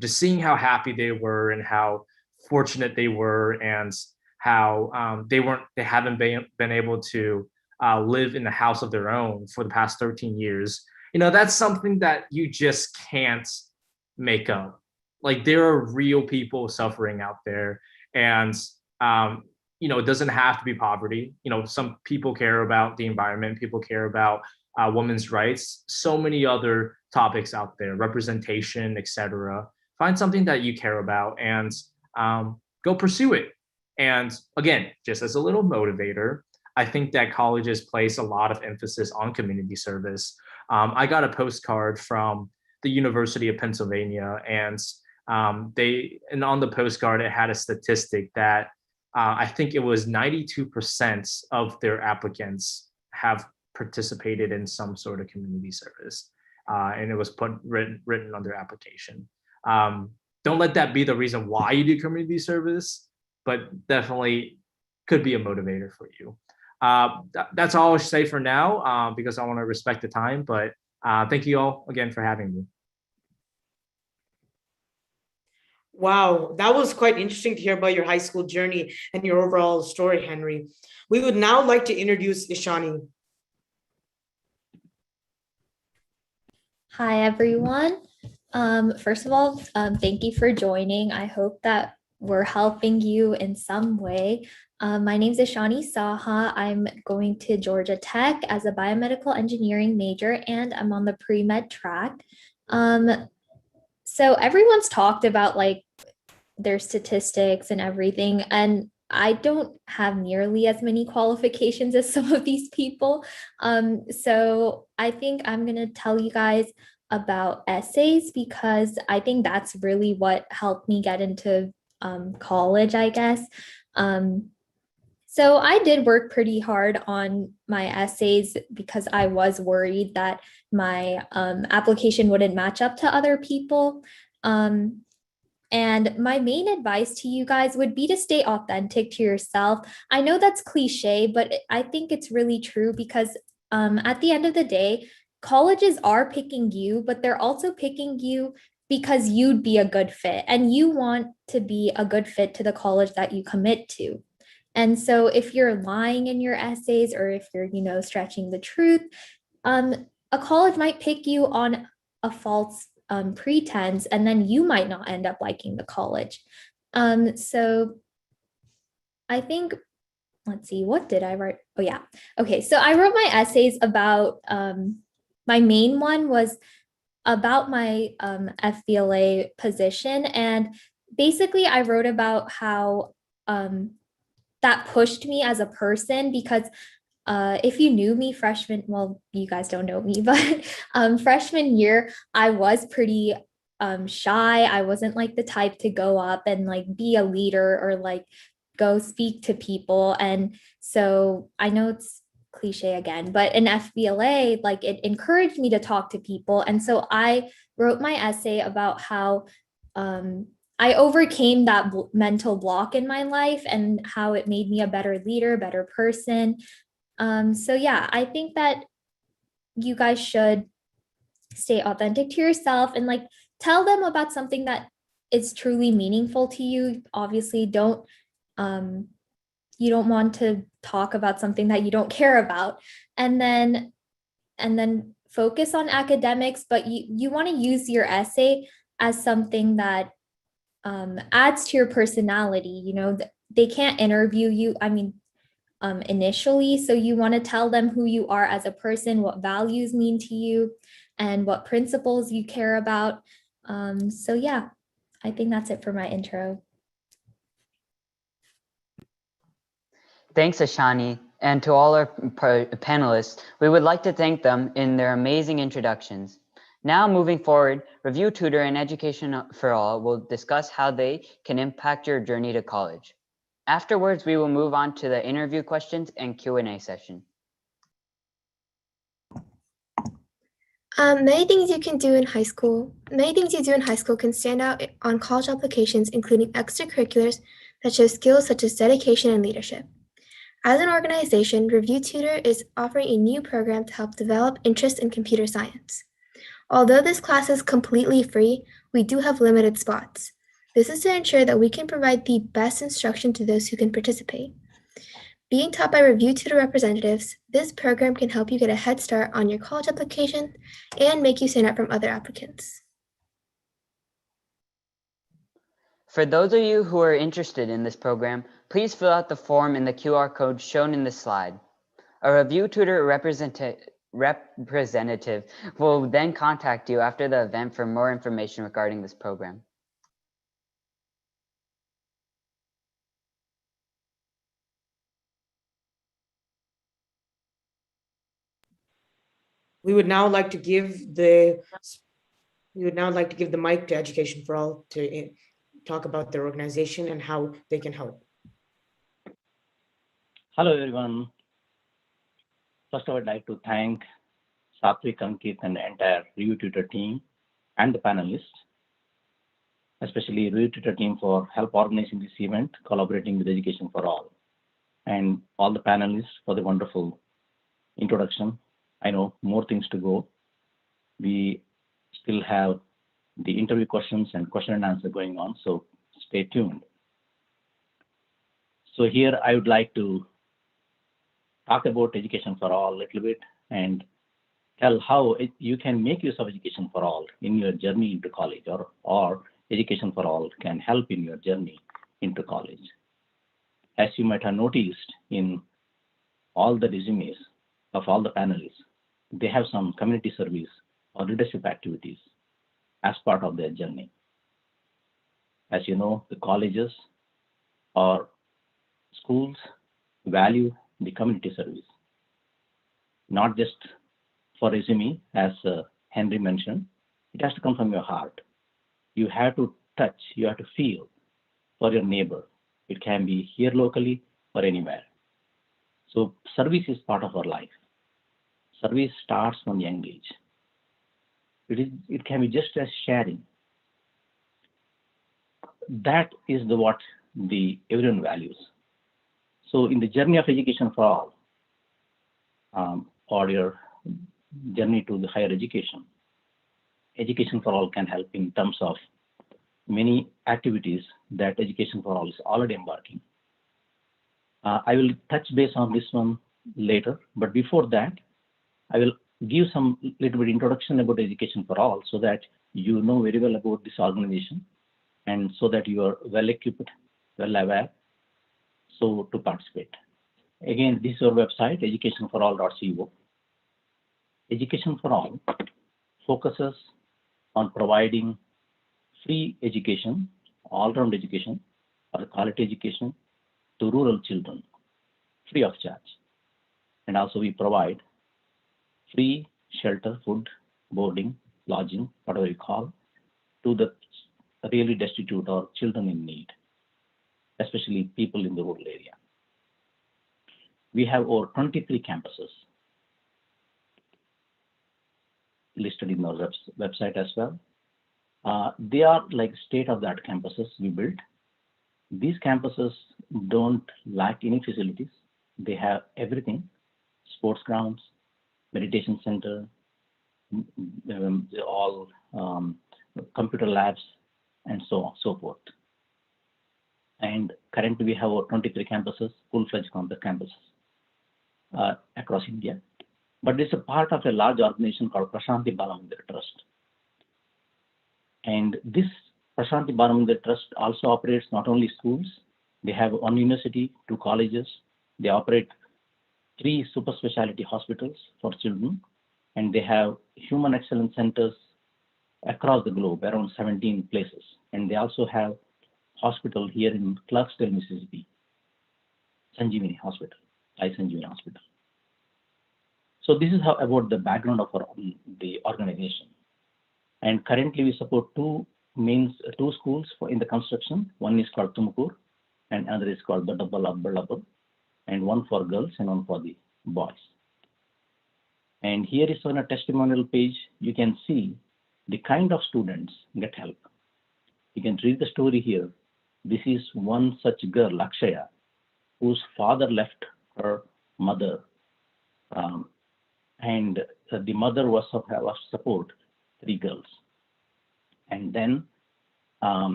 just seeing how happy they were and how fortunate they were, and how they haven't been able to live in the house of their own for the past 13 years. That's something that you just can't make up. Like, there are real people suffering out there, and it doesn't have to be poverty. Some people care about the environment, people care about women's rights, so many other topics out there, representation, etc. Find something that you care about and go pursue it. And again, just as a little motivator, I think that colleges place a lot of emphasis on community service. I got a postcard from the University of Pennsylvania, and on the postcard it had a statistic that I think it was 92% of their applicants have participated in some sort of community service, and it was written on their application. Don't let that be the reason why you do community service, but definitely could be a motivator for you. That's all I'll say for now, because I want to respect the time, but thank you all again for having me. Wow, that was quite interesting to hear about your high school journey and your overall story, Henry. We would now like to introduce Ishani. Hi, everyone. First of all, thank you for joining. I hope that we're helping you in some way. My name is Ishani Saha. I'm going to Georgia Tech as a biomedical engineering major, and I'm on the pre-med track. So everyone's talked about like their statistics and everything, and I don't have nearly as many qualifications as some of these people. So I think I'm gonna tell you guys about essays because I think that's really what helped me get into college, I guess. So I did work pretty hard on my essays because I was worried that my application wouldn't match up to other people. And my main advice to you guys would be to stay authentic to yourself. I know that's cliche, but I think it's really true because at the end of the day, colleges are picking you, but they're also picking you because you'd be a good fit and you want to be a good fit to the college that you commit to. And so if you're lying in your essays or if you're, stretching the truth, a college might pick you on a false pretense, and then you might not end up liking the college. So I think, let's see, what did I write? Oh yeah. Okay. So I wrote my essays about, my main one was about my FBLA position. And basically I wrote about how that pushed me as a person because if you knew me well, you guys don't know me, but freshman year, I was pretty shy. I wasn't like the type to go up and like be a leader or like go speak to people. And so I know it's cliche again, but in FBLA, like it encouraged me to talk to people. And so I wrote my essay about how I overcame that mental block in my life and how it made me a better leader, better person. So yeah, I think that you guys should stay authentic to yourself and like tell them about something that is truly meaningful to you. Obviously, you don't want to talk about something that you don't care about, and then focus on academics, but you want to use your essay as something that adds to your personality. They can't interview you. I mean, initially. So you want to tell them who you are as a person, what values mean to you, and what principles you care about. So yeah, I think that's it for my intro. Thanks, Ishani. And to all our panelists, we would like to thank them in their amazing introductions. Now, moving forward, Review, Tutor and Education for All will discuss how they can impact your journey to college. Afterwards, we will move on to the interview questions and Q&A session. Many things you do in high school can stand out on college applications, including extracurriculars that show skills such as dedication and leadership. As an organization, Review Tutor is offering a new program to help develop interest in computer science. Although this class is completely free, we do have limited spots. This is to ensure that we can provide the best instruction to those who can participate. Being taught by Review Tutor representatives, this program can help you get a head start on your college application and make you stand out from other applicants. For those of you who are interested in this program, please fill out the form in the QR code shown in this slide. A Review Tutor representative will then contact you after the event for more information regarding this program. We would now like to give the mic to Education for All to talk about their organization and how they can help. Hello, everyone. First, I would like to thank Satvik, Ankit, and the entire Review Tutor team and the panelists, especially Review Tutor team for help organizing this event, collaborating with Education for All, and all the panelists for the wonderful introduction. I know more things to go. We still have the interview questions and question and answer going on, so stay tuned. So here I would like to talk about Education for All a little bit and tell how you can make use of Education for All in your journey into college, or Education for All can help in your journey into college. As you might have noticed in all the resumes of all the panelists, they have some community service or leadership activities as part of their journey. As you know, the colleges or schools value the community service, not just for resume, as Henry mentioned. It has to come from your heart. You have to touch, you have to feel for your neighbor. It can be here locally or anywhere. So service is part of our life. Service starts from young age. It can be just as sharing. That is what everyone values. So in the journey of Education for All, or your journey to the higher education, Education for All can help in terms of many activities that Education for All is already embarking. I will touch base on this one later, but before that, I will give some little bit introduction about Education for All so that you know very well about this organization and so that you are well equipped, well aware, so to participate. Again, this is our website, educationforall.co. Education for All focuses on providing free education, all-round education, or quality education to rural children, free of charge. And also we provide free shelter, food, boarding, lodging, whatever you call, to the really destitute or children in need, especially people in the rural area. We have over 23 campuses listed in our website as well. They are like state-of-the-art campuses we built. These campuses don't lack any facilities. They have everything: sports grounds, meditation center, all computer labs, and so on, so forth. And currently we have over 23 campuses, full-fledged campuses across India. But it's a part of a large organization called Prashanthi Balamandir Trust. And this Prashanthi Balamandir Trust also operates not only schools, they have one university, 2 colleges, they operate 3 super specialty hospitals for children, and they have human excellence centers across the globe, around 17 places. And they also have hospital here in Clarksdale, Mississippi, Sanjeevani Hospital, Sanjeevani Hospital. So this is how about the background of the organization. And currently we support 2 schools in the construction. One is called Tumakur and another is called Badabal, and one for girls and one for the boys. And here is on a testimonial page, you can see the kind of students get help. You can read the story here. This is one such girl, Akshaya, whose father left her mother, and the mother was to support 3 girls. And then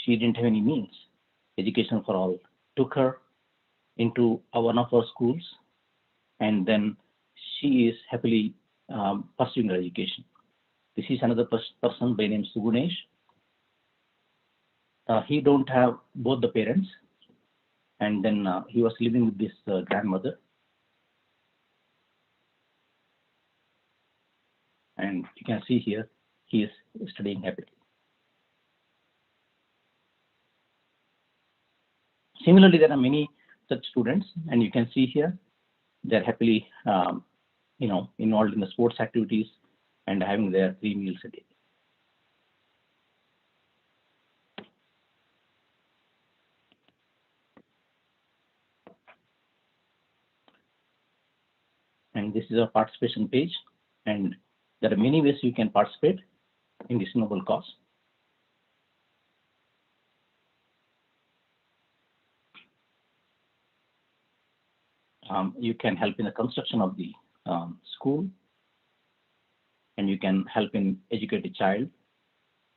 she didn't have any means. Education for All took her into one of our schools, and then she is happily pursuing her education. This is another person by name Sugunesh. He don't have both the parents, and then he was living with this grandmother. And you can see here, he is studying happily. Similarly, there are many such students, and you can see here, they're happily involved in the sports activities and having their 3 meals a day. And this is a participation page, and there are many ways you can participate in this noble cause. You can help in the construction of the school, and you can help in educate a child.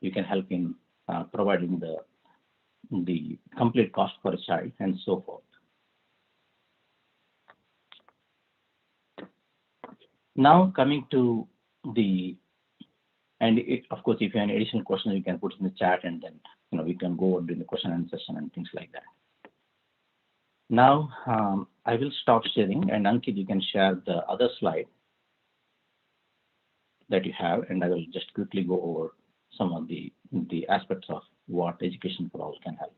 You can help in providing the complete cost for a child, and so forth. Now coming to of course, if you have any additional questions, you can put in the chat, and then we can go during the question and answer session and things like that. Now I will stop sharing, and Ankit, you can share the other slide that you have, and I will just quickly go over some of the aspects of what Education for All can help.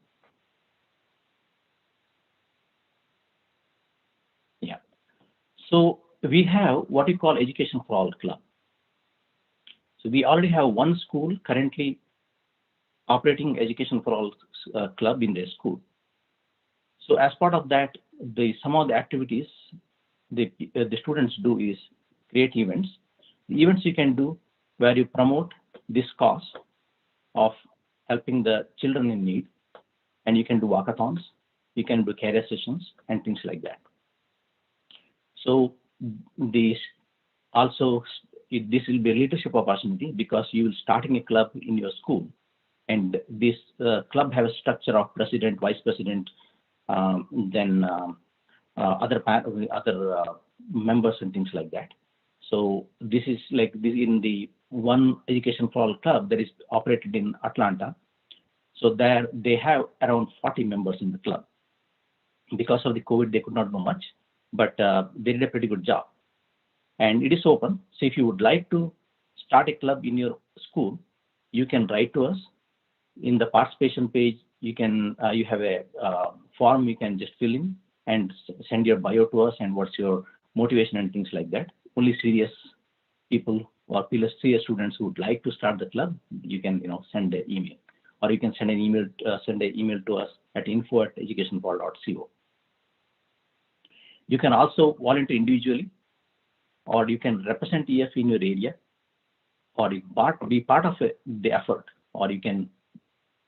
Yeah. So we have what we call Education for All Club. So we already have one school currently operating Education for All Club in their school. So as part of that, some of the activities the students do is create events. The events you can do where you promote this cause of helping the children in need, and you can do walkathons, you can do career sessions and things like that. So this will be a leadership opportunity, because you will starting a club in your school, and this club have a structure of president, vice president, then other members and things like that. So this is like this in the one Education for All club that is operated in Atlanta. So there they have around 40 members in the club. Because of the COVID, they could not do much, but they did a pretty good job. And it is open. So if you would like to start a club in your school, you can write to us. In the participation page, you have a form you can just fill in and send your bio to us and what's your motivation and things like that. Only serious people or serious students who would like to start the club, you can send an email, or you can send an email to us at info@educationforall.co. You can also volunteer individually, or you can represent EF in your area, or be part of the effort, or you can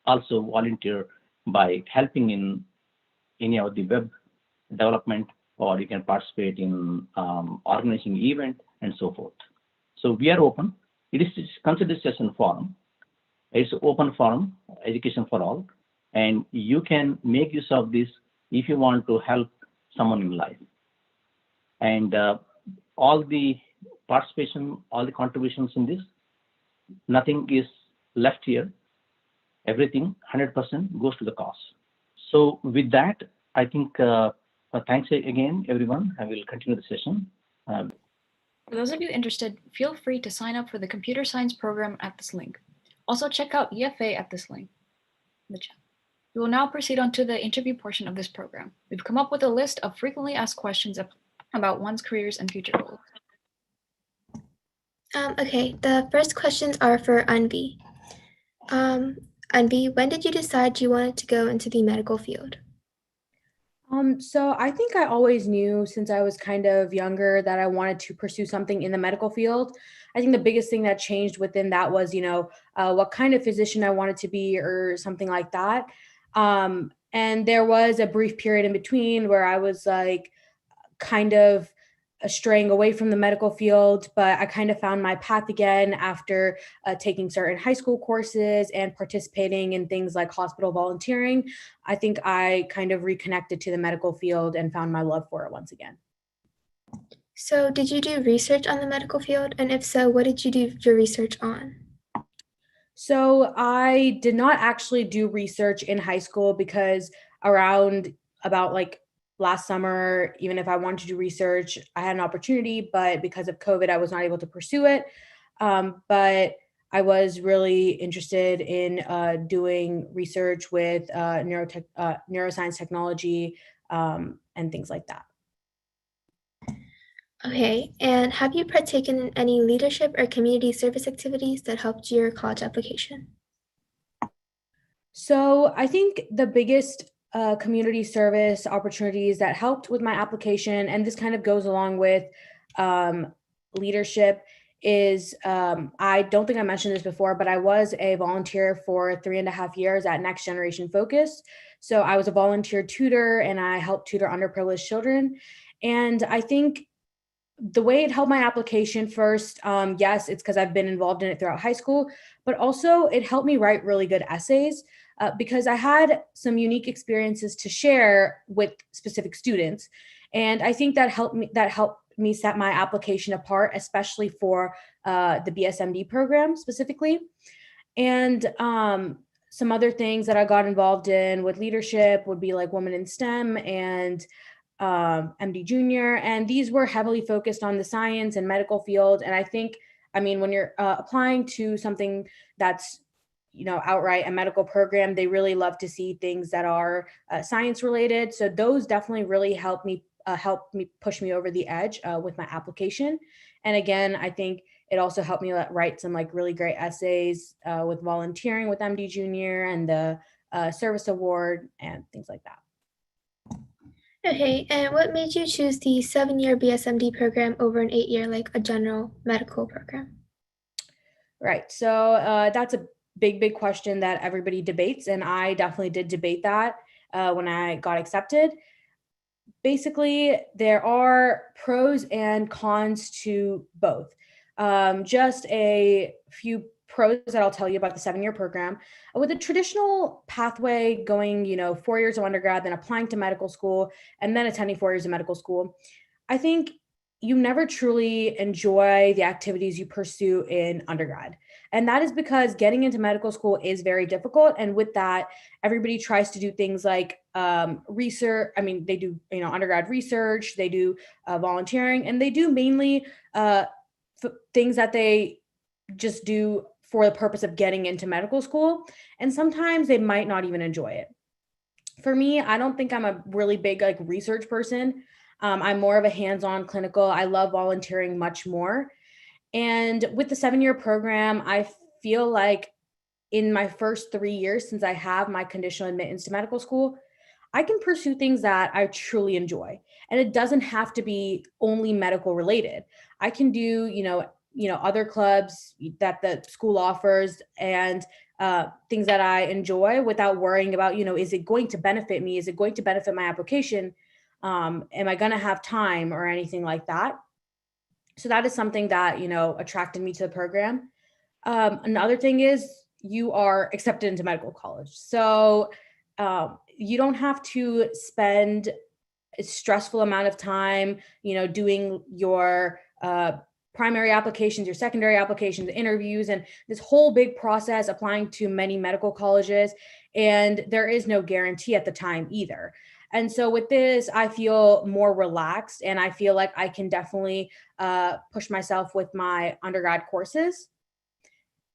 also volunteer by helping in any of the web development, or you can participate in organizing event and so forth. So we are open. It is considered as a forum. It's an open forum, Education for All, and you can make use of this if you want to help someone in life. And all the participation, all the contributions in this, nothing is left here. Everything 100% goes to the cause. So with that, I think thanks again, everyone. I will continue the session. For those of you interested, feel free to sign up for the computer science program at this link. Also check out EFA at this link in the chat. We will now proceed on to the interview portion of this program. We've come up with a list of frequently asked questions about one's careers and future goals. Okay, the first questions are for Anvi. Anvi, when did you decide you wanted to go into the medical field? So I think I always knew since I was kind of younger that I wanted to pursue something in the medical field. I think the biggest thing that changed within that was, what kind of physician I wanted to be or something like that. And there was a brief period in between where I was like kind of straying away from the medical field, but I kind of found my path again after taking certain high school courses and participating in things like hospital volunteering. I think I kind of reconnected to the medical field and found my love for it once again. So did you do research on the medical field? And if so, what did you do your research on? So I did not actually do research in high school because about last summer, even if I wanted to do research, I had an opportunity, but because of COVID, I was not able to pursue it. But I was really interested in doing research with neuroscience technology and things like that. Okay, and have you partaken in any leadership or community service activities that helped your college application? So I think the biggest community service opportunities that helped with my application, and this kind of goes along with leadership, is I don't think I mentioned this before, but I was a volunteer for 3.5 years at Next Generation Focus. So I was a volunteer tutor and I helped tutor underprivileged children. And I think the way it helped my application first, yes, it's because I've been involved in it throughout high school, but also it helped me write really good essays because I had some unique experiences to share with specific students. And I think that helped me set my application apart, especially for the BSMD program specifically. And some other things that I got involved in with leadership would be like Women in STEM and MD Junior, and these were heavily focused on the science and medical field. And I think, I mean, when you're applying to something that's, you know, outright a medical program, they really love to see things that are science related. So those definitely really helped me push me over the edge with my application. And again, I think it also helped me write some like really great essays with volunteering with MD Junior and the service award and things like that. Okay, and what made you choose the 7-year BSMD program over an 8-year, like a general medical program? Right. So that's a big question that everybody debates. And I definitely did debate that when I got accepted. Basically, there are pros and cons to both. Just a few pros that I'll tell you about the 7-year program. With a traditional pathway going, 4 years of undergrad, then applying to medical school, and then attending 4 years of medical school, I think you never truly enjoy the activities you pursue in undergrad. And that is because getting into medical school is very difficult. And with that, everybody tries to do things like research. I mean, they do, undergrad research, they do volunteering, and they do mainly things that they just do for the purpose of getting into medical school. And sometimes they might not even enjoy it. For me, I don't think I'm a really big research person. I'm more of a hands-on clinical. I love volunteering much more. And with the 7-year program, I feel like in my first 3 years, since I have my conditional admittance to medical school, I can pursue things that I truly enjoy. And it doesn't have to be only medical related. I can do, other clubs that the school offers and things that I enjoy without worrying about, is it going to benefit me? Is it going to benefit my application? Am I going to have time or anything like that? So that is something that, attracted me to the program. Another thing is you are accepted into medical college. So you don't have to spend a stressful amount of time, doing your primary applications, your secondary applications, interviews, and this whole big process applying to many medical colleges. And there is no guarantee at the time either. And so with this, I feel more relaxed and I feel like I can definitely push myself with my undergrad courses.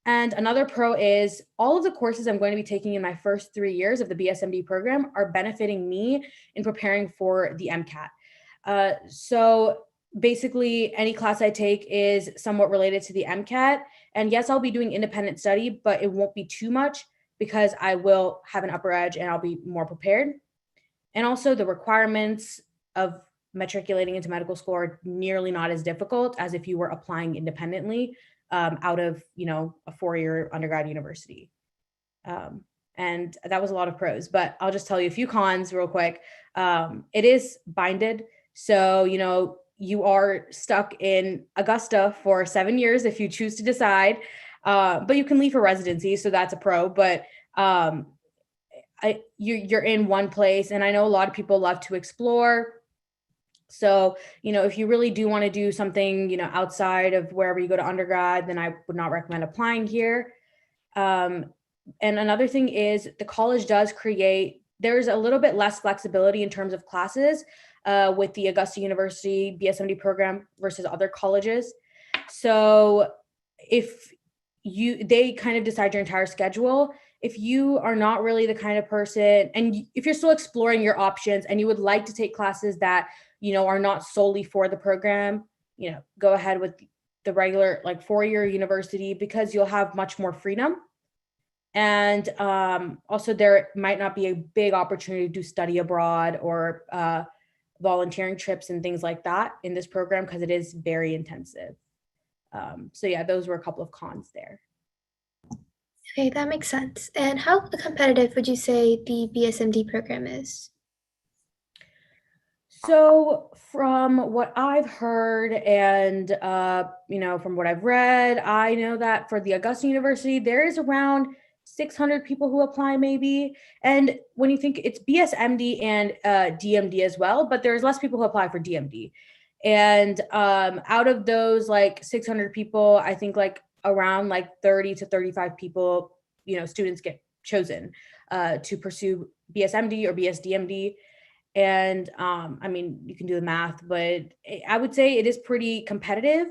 And another pro is all of the courses I'm going to be taking in my first 3 years of the BSMD program are benefiting me in preparing for the MCAT. So basically, any class I take is somewhat related to the MCAT. And yes, I'll be doing independent study, but it won't be too much because I will have an upper edge and I'll be more prepared. And also the requirements of matriculating into medical school are nearly not as difficult as if you were applying independently out of, a 4-year undergrad university. And that was a lot of pros, but I'll just tell you a few cons real quick. It is binded. So, you are stuck in Augusta for 7 years if you choose to decide, but you can leave for residency. So that's a pro, but you're in one place. And I know a lot of people love to explore. So, if you really do want to do something, outside of wherever you go to undergrad, then I would not recommend applying here. And another thing is the college does there's a little bit less flexibility in terms of classes with the Augusta University BSMD program versus other colleges. So if they kind of decide your entire schedule. If you are not really the kind of person, and if you're still exploring your options and you would like to take classes that, are not solely for the program, go ahead with the regular like 4-year university, because you'll have much more freedom. And also there might not be a big opportunity to study abroad or volunteering trips and things like that in this program, because it is very intensive. So yeah, those were a couple of cons there. Okay, that makes sense. And how competitive would you say the BSMD program is? So from what I've heard and, from what I've read, I know that for the Augusta University, there is around 600 people who apply maybe. And when you think it's BSMD and DMD as well, but there's less people who apply for DMD. And out of those like 600 people, I think like around like 30 to 35 people, students get chosen to pursue BSMD or BSDMD. And you can do the math, but I would say it is pretty competitive.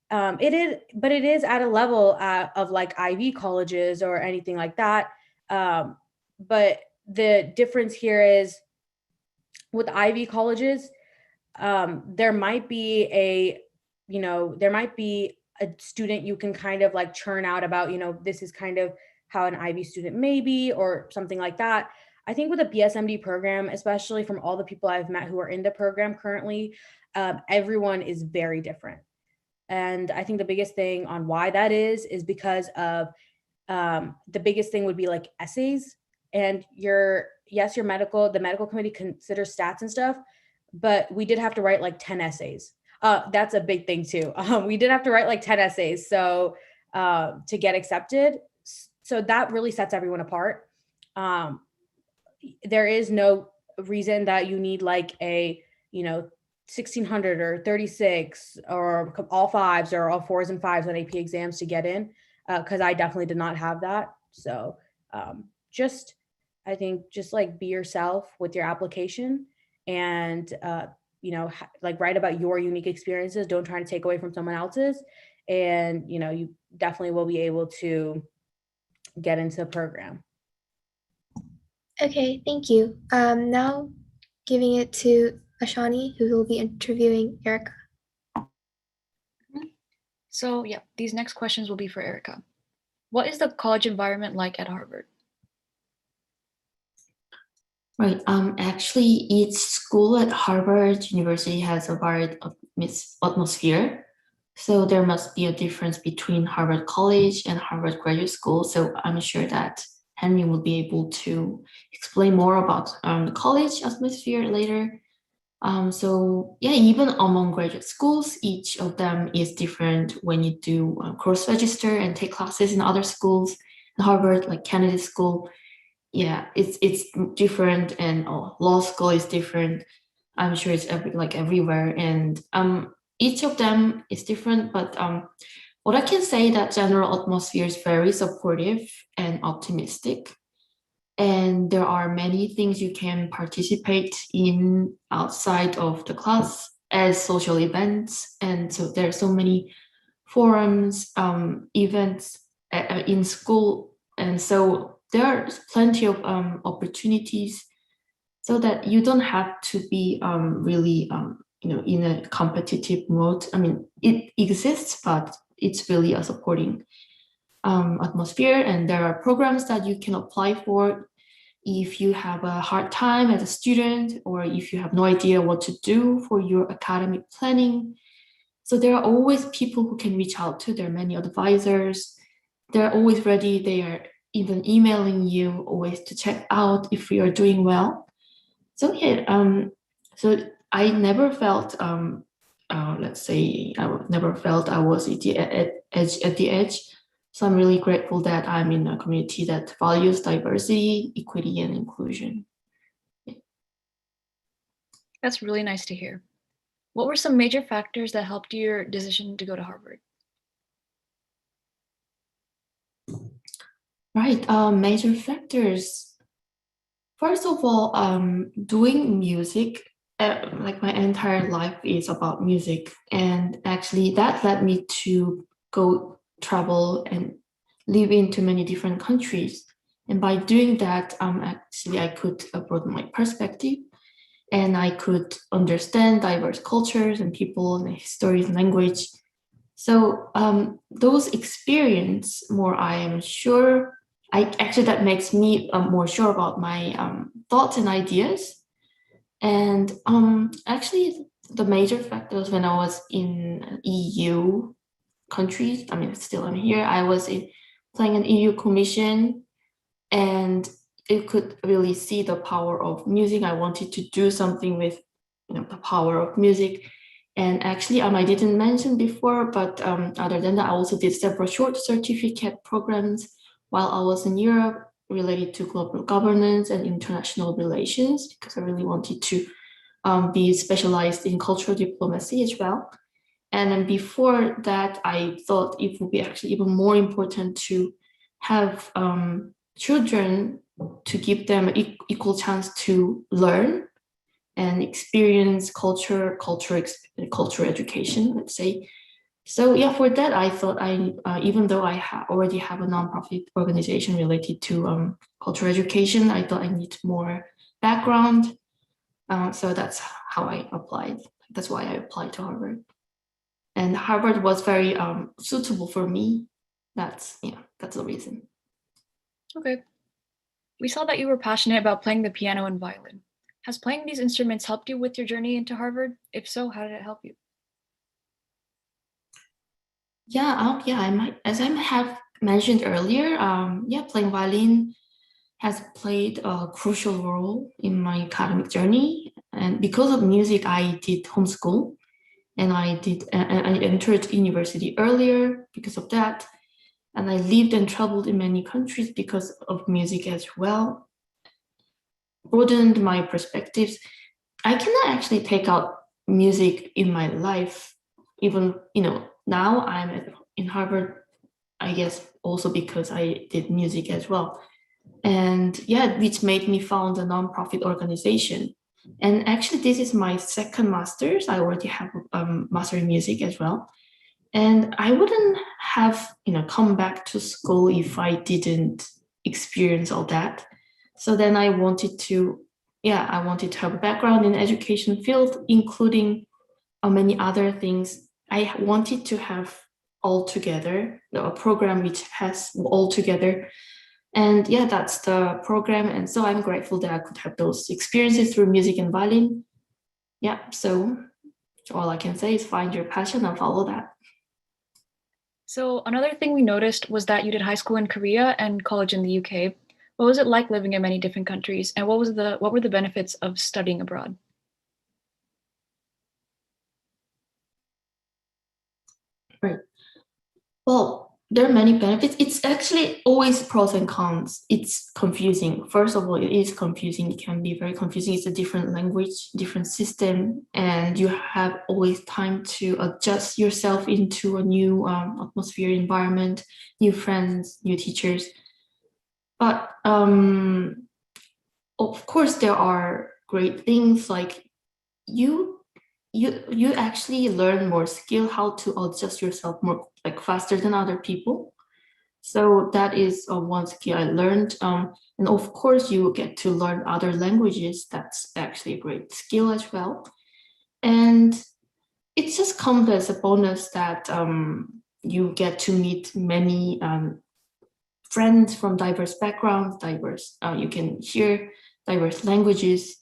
It is at a level of like Ivy colleges or anything like that. But the difference here is with Ivy colleges, there might be a student you can kind of like churn out about, this is kind of how an Ivy student may be or something like that. I think with a BSMD program, especially from all the people I've met who are in the program currently, everyone is very different. And I think the biggest thing on why that is because of the biggest thing would be like essays. And the medical committee considers stats and stuff, but we did have to write like 10 essays. That's a big thing too. We did have to write like 10 essays to get accepted. So that really sets everyone apart. There is no reason that you need like a 1600 or 36 or all 5s or all 4s and 5s on AP exams to get in, because I definitely did not have that. So I think just like be yourself with your application and like write about your unique experiences. Don't try to take away from someone else's, and you definitely will be able to get into the program. Okay, thank you. Now giving it to Ishani, who will be interviewing Erica. So yeah, these next questions will be for Erica. What is the college environment like at Harvard? Right. Actually, each school at Harvard University has a varied atmosphere. So there must be a difference between Harvard College and Harvard Graduate School. So I'm sure that Henry will be able to explain more about the college atmosphere later. So yeah, even among graduate schools, each of them is different when you do cross-register and take classes in other schools. In Harvard, like Kennedy School, yeah, it's different, and law school is different. I'm sure it's everywhere, and each of them is different. But what I can say that general atmosphere is very supportive and optimistic. And there are many things you can participate in outside of the class as social events. And so there are so many forums, events in school. And so there are plenty of opportunities so that you don't have to be really, in a competitive mode. I mean, it exists, but it's really a supporting atmosphere, and there are programs that you can apply for if you have a hard time as a student, or if you have no idea what to do for your academic planning. So there are always people who can reach out to. There are many advisors. They're always ready. They are even emailing you always to check out if you are doing well. So yeah, so I never felt let's say I never felt I was at the edge. So I'm really grateful that I'm in a community that values diversity, equity, and inclusion. That's really nice to hear. What were some major factors that helped your decision to go to Harvard? Right, major factors. First of all, doing music, like my entire life is about music. And actually that led me to go travel and live into many different countries. And by doing that, actually I could broaden my perspective. and I could understand diverse cultures and people and histories and language. So those experience more, I am sure, that makes me more sure about my thoughts and ideas. And actually, the major factors when I was in EU countries, I mean, still I'm here, I was playing an EU commission, and you could really see the power of music. I wanted to do something with the power of music. And actually, I didn't mention before, but other than that, I also did several short certificate programs while I was in Europe related to global governance and international relations, because I really wanted to be specialized in cultural diplomacy as well. And then before that, I thought it would be actually even more important to have children, to give them an equal chance to learn and experience culture education, let's say. So yeah, for that, I thought even though I already have a nonprofit organization related to cultural education, I thought I need more background. So that's how I applied. That's why I applied to Harvard. And Harvard was very suitable for me. That's the reason. Okay. We saw that you were passionate about playing the piano and violin. Has playing these instruments helped you with your journey into Harvard? If so, how did it help you? Yeah, as I have mentioned earlier, playing violin has played a crucial role in my academic journey. And because of music, I did homeschool, and I entered university earlier because of that. And I lived and traveled in many countries because of music as well. Broadened my perspectives. I cannot actually take out music in my life. Even, now I'm in Harvard, I guess also because I did music as well. And yeah, which made me found a nonprofit organization. And actually, this is my second master's. I already have a master in music as well. And I wouldn't have, come back to school if I didn't experience all that. So then I wanted to have a background in the education field, including many other things. I wanted to have all together, a program which has all together. And yeah, that's the program. And so I'm grateful that I could have those experiences through music and violin. Yeah, so all I can say is find your passion and follow that. So another thing we noticed was that you did high school in Korea and college in the UK. What was it like living in many different countries, and what were the benefits of studying abroad? Right. Well, there are many benefits. It's actually always pros and cons. It's confusing. First of all, it is confusing. It can be very confusing. It's a different language, different system, and you have always time to adjust yourself into a new atmosphere, environment, new friends, new teachers. But of course, there are great things like you actually learn more skill, how to adjust yourself more faster than other people. So that is one skill I learned. And of course, you get to learn other languages. That's actually a great skill as well. And it just comes as a bonus that you get to meet many friends from diverse backgrounds, you can hear diverse languages.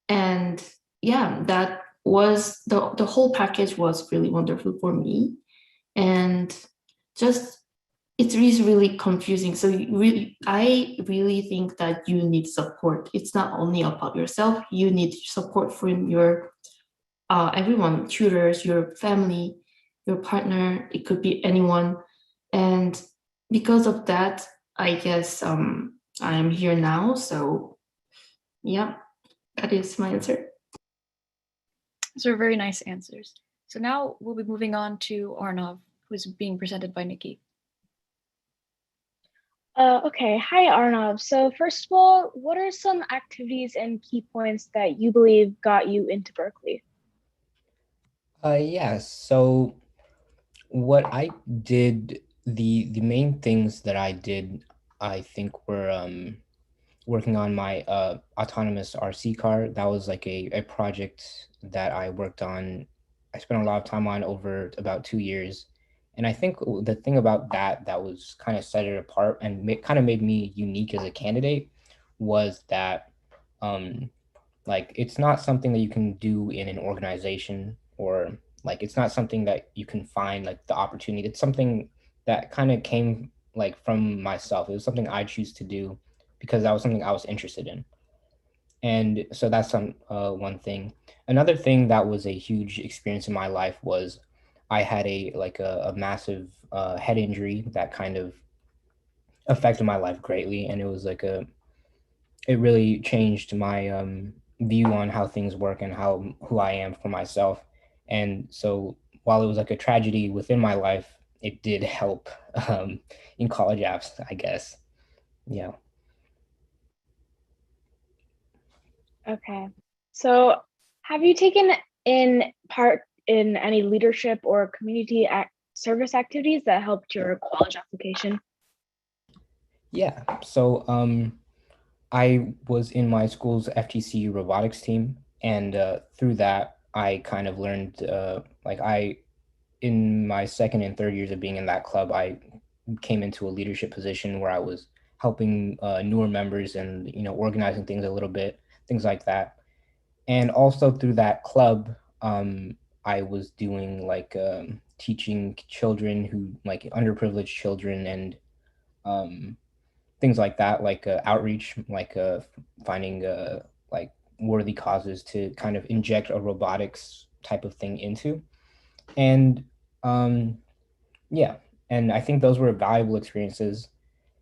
And yeah, that was the whole package was really wonderful for me. And just it is really confusing. So I really think that you need support. It's not only about yourself. You need support from your everyone, tutors, your family, your partner. It could be anyone. And because of that, I guess I am here now. So yeah, that is my answer. Those are very nice answers. So now we'll be moving on to Arnav, who's being presented by Nikki. Okay, hi Arnav. So first of all, what are some activities and key points that you believe got you into Berkeley? Yes. So what I did, the main things that I did, I think were working on my autonomous RC car. That was like a project that I worked on. I spent a lot of time on over about 2 years. And I think the thing about that was kind of set it apart and kind of made me unique as a candidate was that like it's not something that you can do in an organization, or like it's not something that you can find like the opportunity. It's something that kind of came like from myself. It was something I choose to do because that was something I was interested in. And so that's one thing. Another thing that was a huge experience in my life was I had a massive head injury that kind of affected my life greatly, and it was it really changed my view on how things work and who I am for myself. And so while it was like a tragedy within my life, it did help in college apps, I guess. Yeah. Okay. So have you taken in part in any leadership or community service activities that helped your college application? Yeah. So I was in my school's FTC robotics team, and through that, I kind of learned in my second and third years of being in that club, I came into a leadership position where I was helping newer members and organizing things a little bit, things like that. And also through that club, I was doing teaching children who like underprivileged children and things like that, like outreach, like finding like worthy causes to kind of inject a robotics type of thing into. And yeah, and I think those were valuable experiences.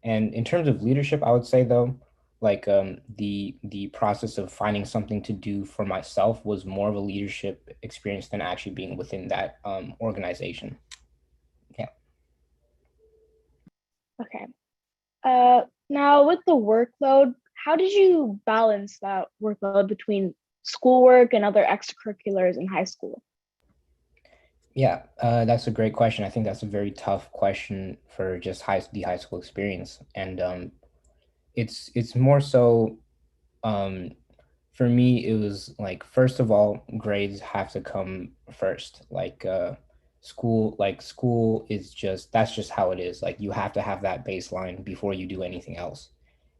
And in terms of leadership, I would say though, like the process of finding something to do for myself was more of a leadership experience than actually being within that organization. Yeah. Okay. Now with the workload, how did you balance that workload between schoolwork and other extracurriculars in high school? Yeah, that's a great question. I think that's a very tough question for just the high school experience, and it's more so for me. It was like first of all, grades have to come first. School is just that's just how it is. Like you have to have that baseline before you do anything else,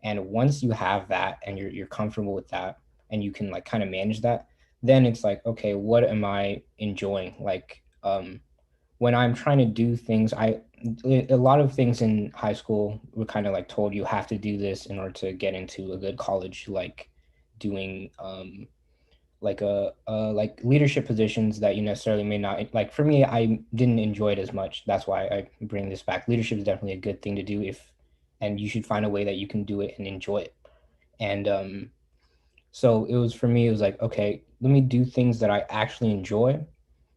and once you have that and you're comfortable with that and you can like kind of manage that, then it's like okay, what am I enjoying? When I'm trying to do things, a lot of things in high school were kind of like told you have to do this in order to get into a good college, like doing like leadership positions that you necessarily may not like. For me, I didn't enjoy it as much. That's why I bring this back. Leadership is definitely a good thing to do and you should find a way that you can do it and enjoy it. And so it was for me, it was like, okay, let me do things that I actually enjoy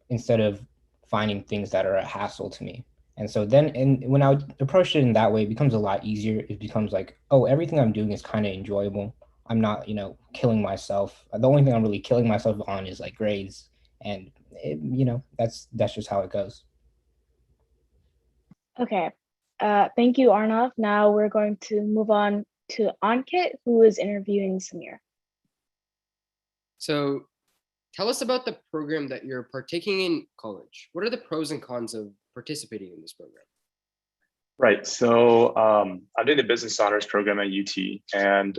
instead of finding things that are a hassle to me. And so then, and when I would approach it in that way, it becomes a lot easier. It becomes like, oh, everything I'm doing is kind of enjoyable. I'm not, killing myself. The only thing I'm really killing myself on is like grades. And, that's just how it goes. Okay. Thank you, Arnav. Now we're going to move on to Ankit, who is interviewing Samir. So tell us about the program that you're partaking in college. What are the pros and cons of participating in this program? Right. So I'm doing the business honors program at UT, and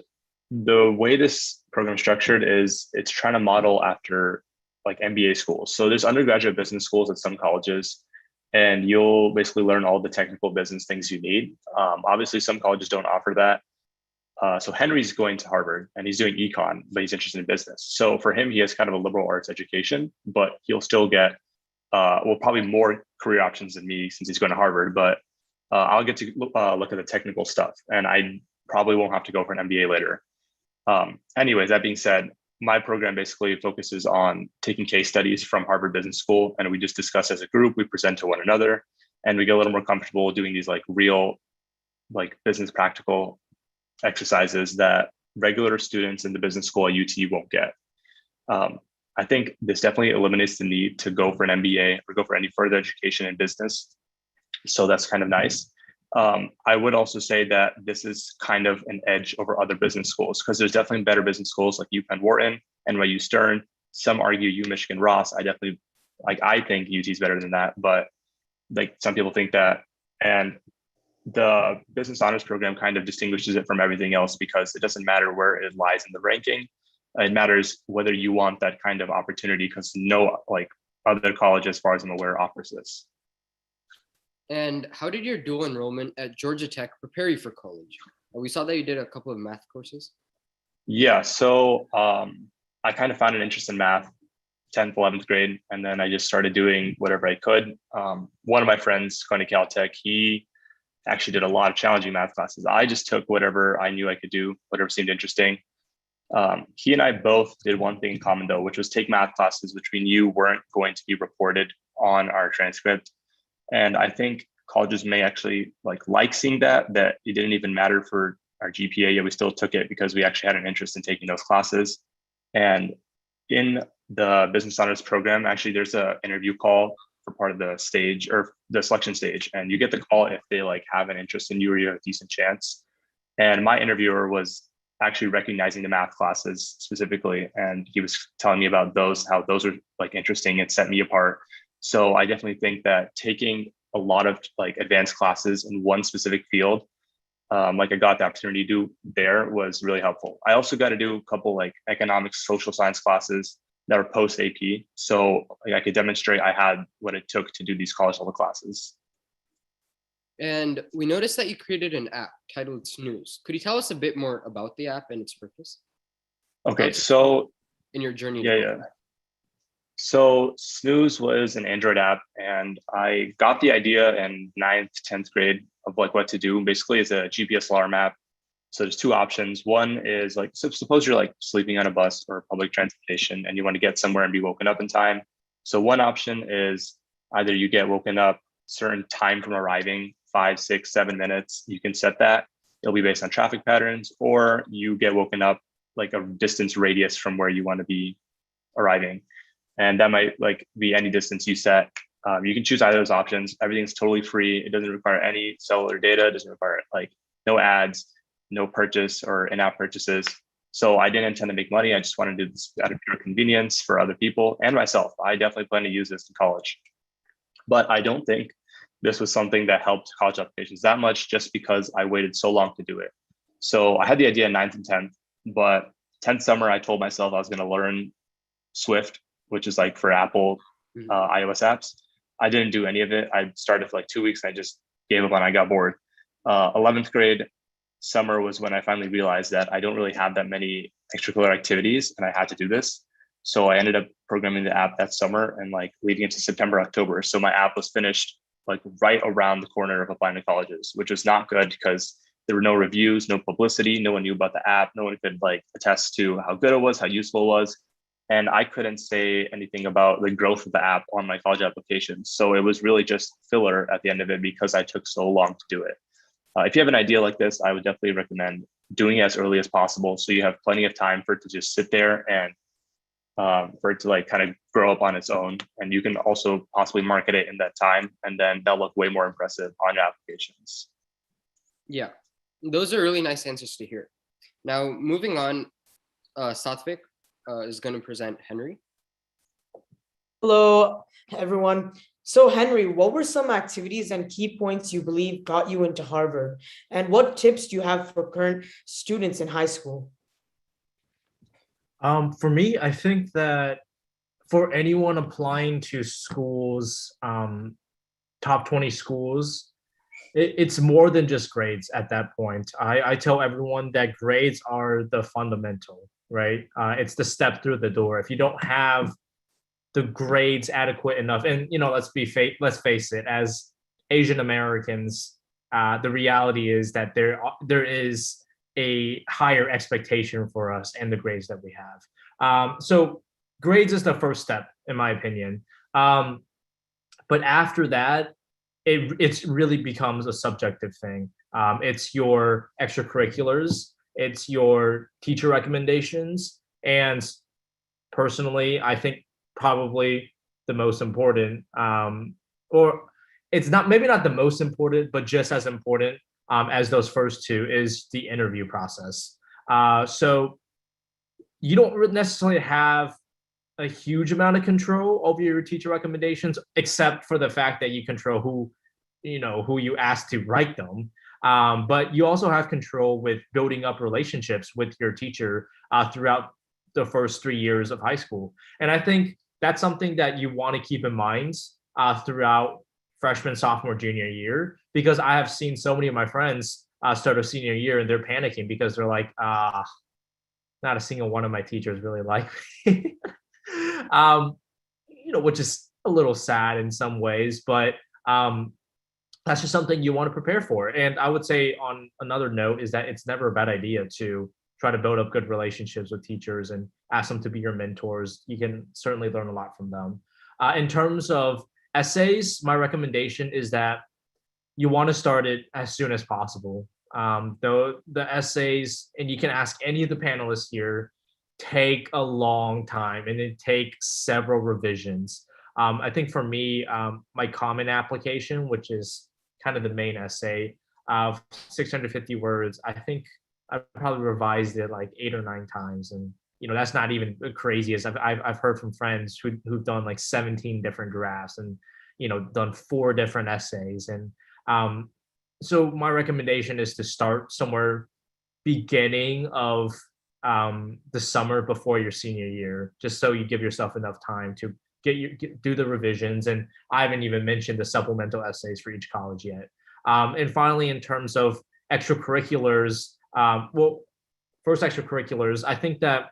the way this program is structured is it's trying to model after like MBA schools. So there's undergraduate business schools at some colleges, and you'll basically learn all the technical business things you need. Obviously, some colleges don't offer that. So Henry's going to Harvard and he's doing econ, but he's interested in business. So for him, he has kind of a liberal arts education, but he'll still get, probably more career options than me since he's going to Harvard, but I'll get to look at the technical stuff and I probably won't have to go for an MBA later. Anyways, that being said, my program basically focuses on taking case studies from Harvard Business School, and we just discuss as a group, we present to one another, and we get a little more comfortable doing these like real, like business practical exercises that regular students in the business school at UT won't get. I think this definitely eliminates the need to go for an MBA or go for any further education in business. So that's kind of nice. I would also say that this is kind of an edge over other business schools because there's definitely better business schools like UPenn Wharton, NYU Stern. Some argue U Michigan Ross. I think UT is better than that, but like some people think that. And the business honors program kind of distinguishes it from everything else because it doesn't matter where it lies in the ranking. It matters whether you want that kind of opportunity because no like other college, as far as I'm aware, offers this. And how did your dual enrollment at Georgia Tech prepare you for college? We saw that you did a couple of math courses. Yeah, so I kind of found an interest in math 10th, 11th grade, and then I just started doing whatever I could. One of my friends going to Caltech, he actually did a lot of challenging math classes. I just took whatever I knew I could do, whatever seemed interesting. He and I both did one thing in common though, which was take math classes which we knew weren't going to be reported on our transcript. And I think colleges may actually like seeing that it didn't even matter for our GPA, yet we still took it because we actually had an interest in taking those classes. And in the business honors program, actually, there's an interview call for part of the stage or the selection stage, and you get the call if they have an interest in you or you have a decent chance. And my interviewer was actually recognizing the math classes specifically, and he was telling me about how those are interesting and set me apart. So I definitely think that taking a lot of advanced classes in one specific field, I got the opportunity to do there, was really helpful. I also got to do a couple economics, social science classes that were post AP. So I could demonstrate I had what it took to do these college level classes. And we noticed that you created an app titled Snooze. Could you tell us a bit more about the app and its purpose? Okay, so in your journey. Yeah. So Snooze was an Android app, and I got the idea in 9th, 10th grade of what to do. Basically, it's a GPS alarm app. So there's two options. One is suppose you're sleeping on a bus or public transportation and you want to get somewhere and be woken up in time. So one option is either you get woken up certain time from arriving, 5, 6, 7 minutes. You can set that. It'll be based on traffic patterns, or you get woken up a distance radius from where you want to be arriving. And that might be any distance you set. You can choose either of those options. Everything's totally free. It doesn't require any cellular data. It doesn't require no ads, no purchase or in-app purchases. So I didn't intend to make money. I just wanted to do this out of pure convenience for other people and myself. I definitely plan to use this in college. But I don't think this was something that helped college applications that much just because I waited so long to do it. So I had the idea in 9th and 10th, but 10th summer, I told myself I was going to learn Swift, which is for Apple iOS apps. I didn't do any of it. I started for 2 weeks. And I just gave up and I got bored. 11th grade summer was when I finally realized that I don't really have that many extracurricular activities and I had to do this. So I ended up programming the app that summer and leading into September, October. So my app was finished right around the corner of applying to colleges, which was not good because there were no reviews, no publicity. No one knew about the app. No one could attest to how good it was, how useful it was. And I couldn't say anything about the growth of the app on my college application. So it was really just filler at the end of it because I took so long to do it. If you have an idea like this, I would definitely recommend doing it as early as possible so you have plenty of time for it to just sit there and for it to kind of grow up on its own. And you can also possibly market it in that time, and then that'll look way more impressive on your applications. Yeah, those are really nice answers to hear. Now, moving on, Satvik is going to present Henry. Hello, everyone. So Henry, what were some activities and key points you believe got you into Harvard? And what tips do you have for current students in high school? For me, I think that for anyone applying to schools, top 20 schools, it's more than just grades at that point. I tell everyone that grades are the fundamental, right? It's the step through the door. If you don't have the grades adequate enough, and let's face it, as Asian Americans, the reality is that there is a higher expectation for us and the grades that we have. So grades is the first step, in my opinion. But after that, it really becomes a subjective thing. It's your extracurriculars, it's your teacher recommendations, and personally, I think probably the most important, or it's not maybe not the most important, but just as important as those first two is the interview process. So you don't necessarily have a huge amount of control over your teacher recommendations, except for the fact that you control who you ask to write them. But you also have control with building up relationships with your teacher throughout the first 3 years of high school. And I think that's something that you want to keep in mind throughout freshman, sophomore, junior year, because I have seen so many of my friends start a senior year and they're panicking because they're like, not a single one of my teachers really like me. Which is a little sad in some ways, but that's just something you want to prepare for. And I would say on another note is that it's never a bad idea to try to build up good relationships with teachers and ask them to be your mentors. You can certainly learn a lot from them. In terms of essays, my recommendation is that you want to start it as soon as possible. Though the essays, and you can ask any of the panelists here, take a long time and it takes several revisions. I think for me, my common application, which is kind of the main essay of 650 words, I think I probably revised it like 8 or 9 times. And, that's not even crazy as I've heard from friends who've done like 17 different drafts and, done 4 different essays. And so my recommendation is to start somewhere beginning of the summer before your senior year, just so you give yourself enough time to do the revisions. And I haven't even mentioned the supplemental essays for each college yet. And finally, in terms of extracurriculars, first extracurriculars, I think that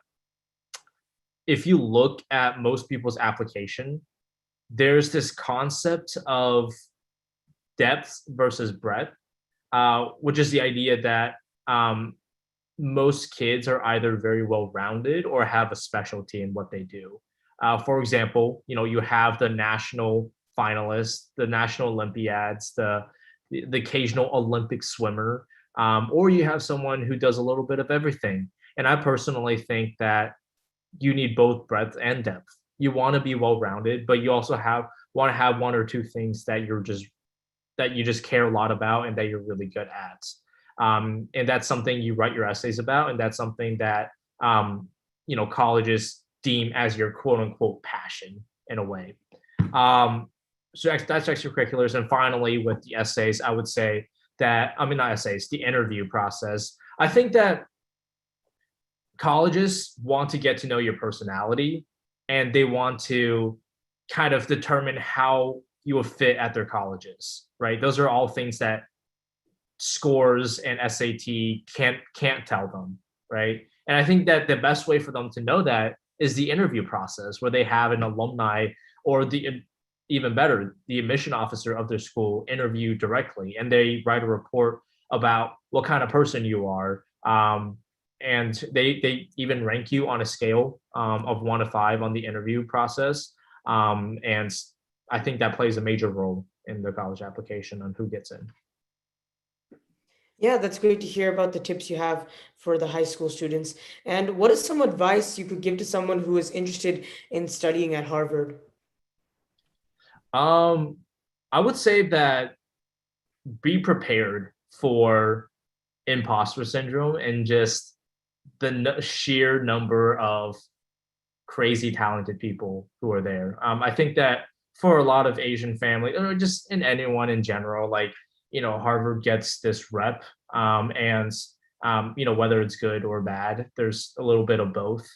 if you look at most people's application, there's this concept of depth versus breadth, which is the idea that most kids are either very well-rounded or have a specialty in what they do. For example, you have the national finalists, the national Olympiads, the occasional Olympic swimmer, or you have someone who does a little bit of everything. And I personally think that you need both breadth and depth. You want to be well-rounded, but you also want to have 1 or 2 things that you just care a lot about and that you're really good at. And that's something you write your essays about, and that's something that colleges deem as your quote unquote passion in a way. So that's extracurriculars. And finally, with the essays, I would say that, not essays, the interview process. I think that colleges want to get to know your personality, and they want to kind of determine how you will fit at their colleges, right? Those are all things that scores and SAT can't tell them, right? And I think that the best way for them to know that is the interview process, where they have an alumni or even better, the admission officer of their school interview directly, and they write a report about what kind of person you are. And they even rank you on a scale of 1 to 5 on the interview process. And I think that plays a major role in the college application on who gets in. Yeah, that's great to hear about the tips you have for the high school students. And what is some advice you could give to someone who is interested in studying at Harvard? I would say that be prepared for imposter syndrome and just the sheer number of crazy talented people who are there. I think that for a lot of Asian families, or just in anyone in general, like, Harvard gets this rep, and whether it's good or bad, there's a little bit of both.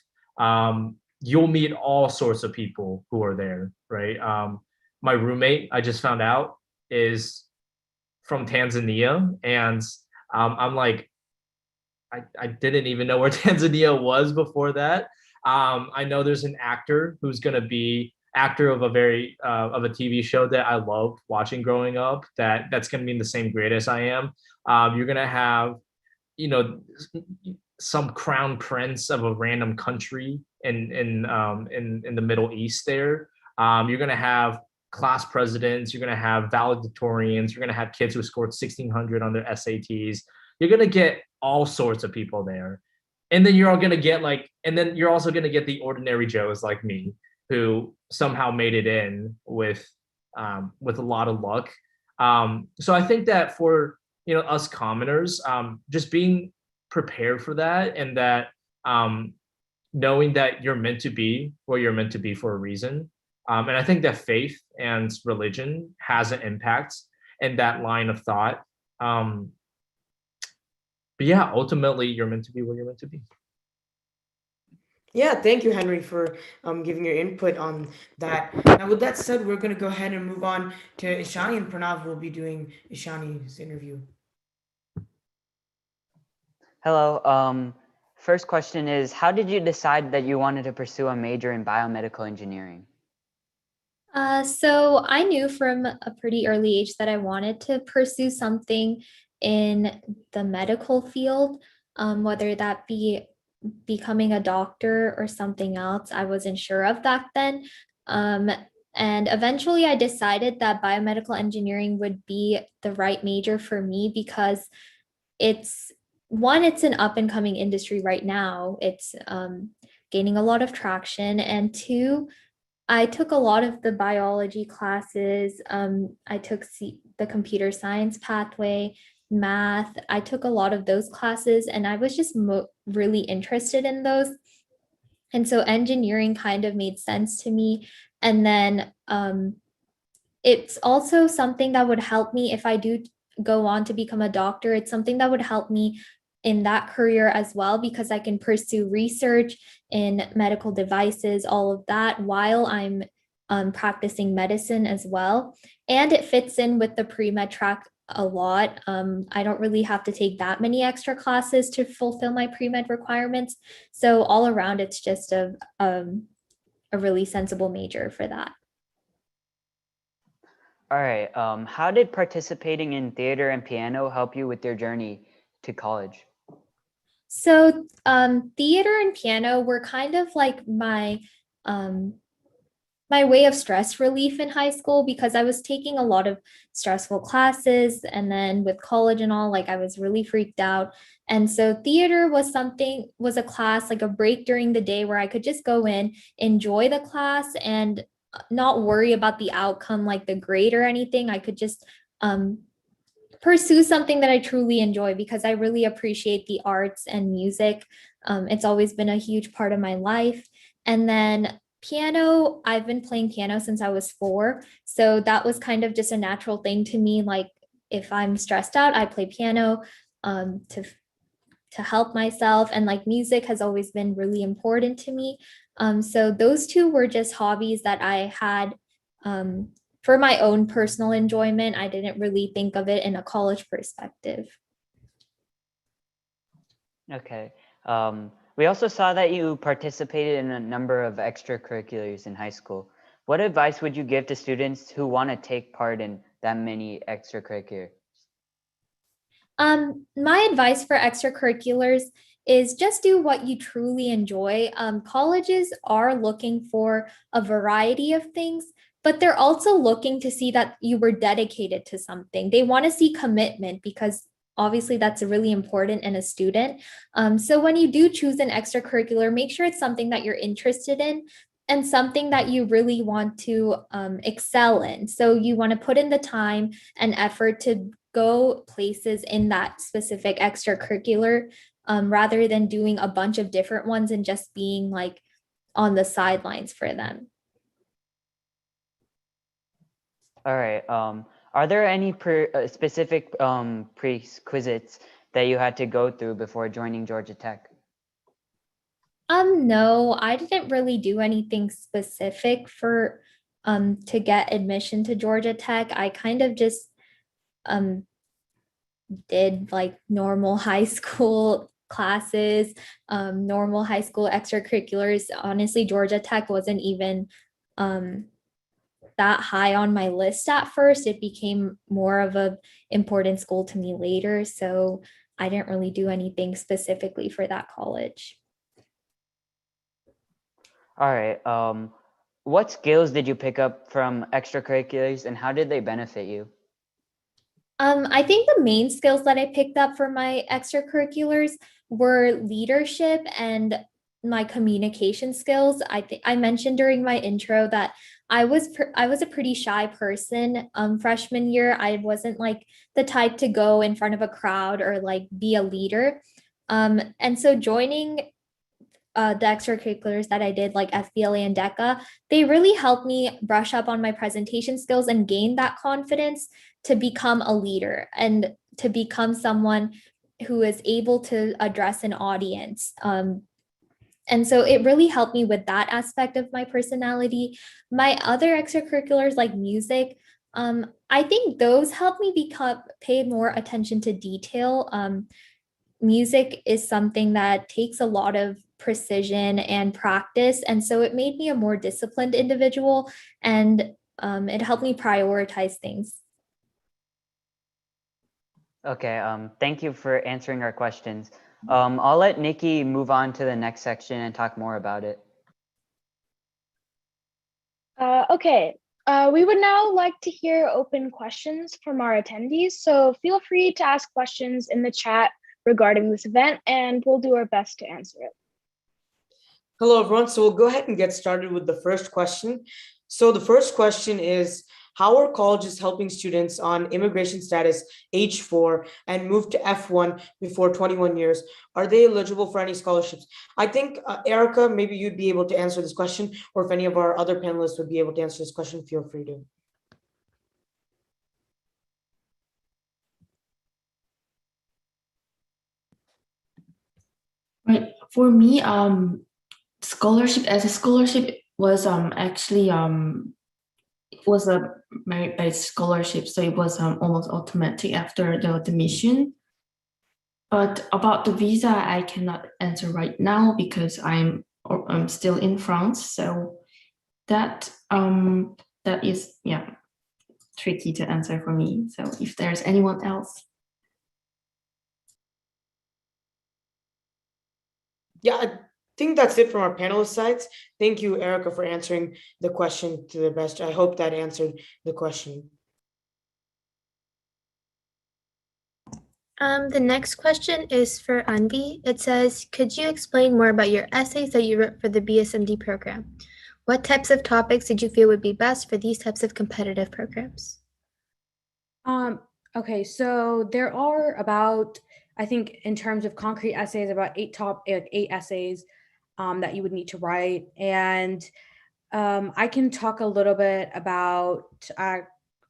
You'll meet all sorts of people who are there, right? My roommate, I just found out, is from Tanzania, and I'm like, I didn't even know where Tanzania was before that. I know there's an actor who's going to be actor of a TV show that I loved watching growing up, that's going to be in the same grade as I am. You're going to have, some crown prince of a random country in the Middle East there. You're going to have class presidents. You're going to have valedictorians. You're going to have kids who scored 1,600 on their SATs. You're going to get all sorts of people there. And then you're all going to get you're also going to get the ordinary Joes like me, who somehow made it in with a lot of luck. So I think that for us commoners, just being prepared for that, and that knowing that you're meant to be where you're meant to be for a reason. And I think that faith and religion has an impact in that line of thought. But yeah, ultimately, you're meant to be where you're meant to be. Yeah, thank you, Henry, for giving your input on that. Now, with that said, we're going to go ahead and move on to Ishani, and Pranav will be doing Ishani's interview. Hello. First question is, how did you decide that you wanted to pursue a major in biomedical engineering? So I knew from a pretty early age that I wanted to pursue something in the medical field, whether that be becoming a doctor or something else. I wasn't sure of back then. And eventually I decided that biomedical engineering would be the right major for me because it's an up and coming industry right now. It's gaining a lot of traction. And two, I took a lot of the biology classes. I took the computer science pathway, math. I took a lot of those classes and I was just really interested in those. And so engineering kind of made sense to me. And then it's also something that would help me if I do go on to become a doctor. It's something that would help me in that career as well, because I can pursue research in medical devices, all of that, while I'm practicing medicine as well. And it fits in with the pre-med track a lot. I don't really have to take that many extra classes to fulfill my pre-med requirements. So all around, it's just a really sensible major for that. All right. How did participating in theater and piano help you with your journey to college? So theater and piano were kind of like my way of stress relief in high school, because I was taking a lot of stressful classes, and then with college and all, like I was really freaked out. And so theater was a class, like a break during the day where I could just go in, enjoy the class, and not worry about the outcome, like the grade or anything. I could just pursue something that I truly enjoy, because I really appreciate the arts and music. It's always been a huge part of my life. And then piano, I've been playing piano since I was 4. So that was kind of just a natural thing to me. Like if I'm stressed out, I play piano to help myself. And like music has always been really important to me. So those two were just hobbies that I had for my own personal enjoyment. I didn't really think of it in a college perspective. Okay. We also saw that you participated in a number of extracurriculars in high school. What advice would you give to students who want to take part in that many extracurriculars? My advice for extracurriculars is just do what you truly enjoy. Colleges are looking for a variety of things, but they're also looking to see that you were dedicated to something. They want to see commitment, because obviously that's really important in a student. So when you do choose an extracurricular, make sure it's something that you're interested in and something that you really want to excel in. So you want to put in the time and effort to go places in that specific extracurricular, rather than doing a bunch of different ones and just being like on the sidelines for them. All right. Are there any specific prerequisites that you had to go through before joining Georgia Tech? No, I didn't really do anything specific for to get admission to Georgia Tech. I kind of just did like normal high school classes, normal high school extracurriculars. Honestly, Georgia Tech wasn't even that high on my list at first. It became more of a important school to me later. So I didn't really do anything specifically for that college. All right. What skills did you pick up from extracurriculars and how did they benefit you? I think the main skills that I picked up for my extracurriculars were leadership and my communication skills. I think I mentioned during my intro that I was a pretty shy person freshman year. I wasn't like the type to go in front of a crowd or like be a leader. And so joining the extracurriculars that I did, like FBLA and DECA, they really helped me brush up on my presentation skills and gain that confidence to become a leader and to become someone who is able to address an audience. And so it really helped me with that aspect of my personality. My other extracurriculars like music, I think those helped me pay more attention to detail. Music is something that takes a lot of precision and practice. And so it made me a more disciplined individual, and it helped me prioritize things. Okay, thank you for answering our questions. I'll let Nikki move on to the next section and talk more about it. Okay, we would now like to hear open questions from our attendees. So feel free to ask questions in the chat regarding this event, and we'll do our best to answer it. Hello, everyone. So we'll go ahead and get started with the first question. So the first question is, how are colleges helping students on immigration status H4 and move to F1 before 21 years? Are they eligible for any scholarships? I think, Erica, maybe you'd be able to answer this question, or if any of our other panelists would be able to answer this question, feel free to. Right. For me, scholarship was actually it was a merit-based scholarship, so it was almost automatic after the admission. But about the visa, I cannot answer right now because I'm still in France. So that is tricky to answer for me. So if there's anyone else. Yeah, I think that's it from our panelist sides. Thank you, Erica, for answering the question to the best. I hope that answered the question. The next question is for Anvi. It says, could you explain more about your essays that you wrote for the BSMD program? What types of topics did you feel would be best for these types of competitive programs? Okay, so there are about, I think in terms of concrete essays, about eight essays that you would need to write. And I can talk a little bit about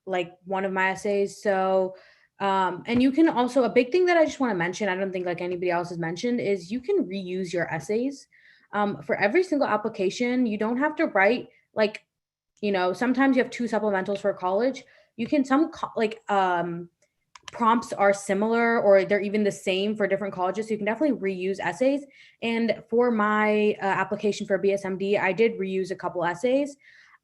like one of my essays. So, and you can also, a big thing that I just want to mention, I don't think like anybody else has mentioned, is you can reuse your essays. For every single application, you don't have to write like, sometimes you have 2 supplementals for college. You can, prompts are similar or they're even the same for different colleges. So you can definitely reuse essays. And for my application for BSMD, I did reuse a couple essays.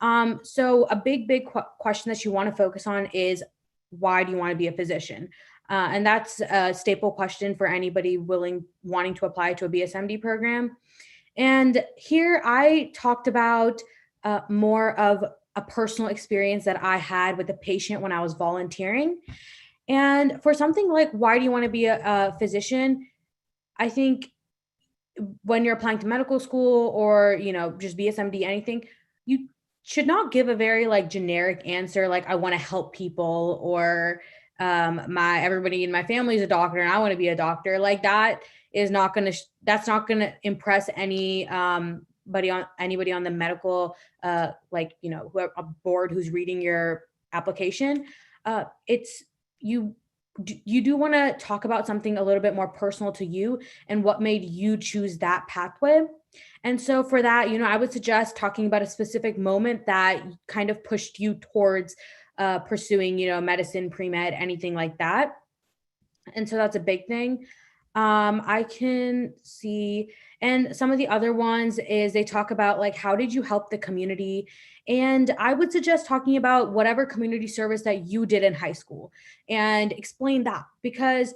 So a big question that you want to focus on is, why do you want to be a physician? And that's a staple question for anybody wanting to apply to a BSMD program. And here I talked about more of a personal experience that I had with a patient when I was volunteering. And for something like, why do you want to be a physician? I think when you're applying to medical school or, just BSMD, anything, you should not give a very like generic answer. Like, I want to help people, or everybody in my family is a doctor and I want to be a doctor. Like that is not going to, that's not going to impress anybody on the medical, a board who's reading your application. You do want to talk about something a little bit more personal to you and what made you choose that pathway. And so for that, I would suggest talking about a specific moment that kind of pushed you towards pursuing, medicine, pre-med, anything like that. And so that's a big thing. I can see, and some of the other ones is they talk about like, how did you help the community? And I would suggest talking about whatever community service that you did in high school and explain that, because,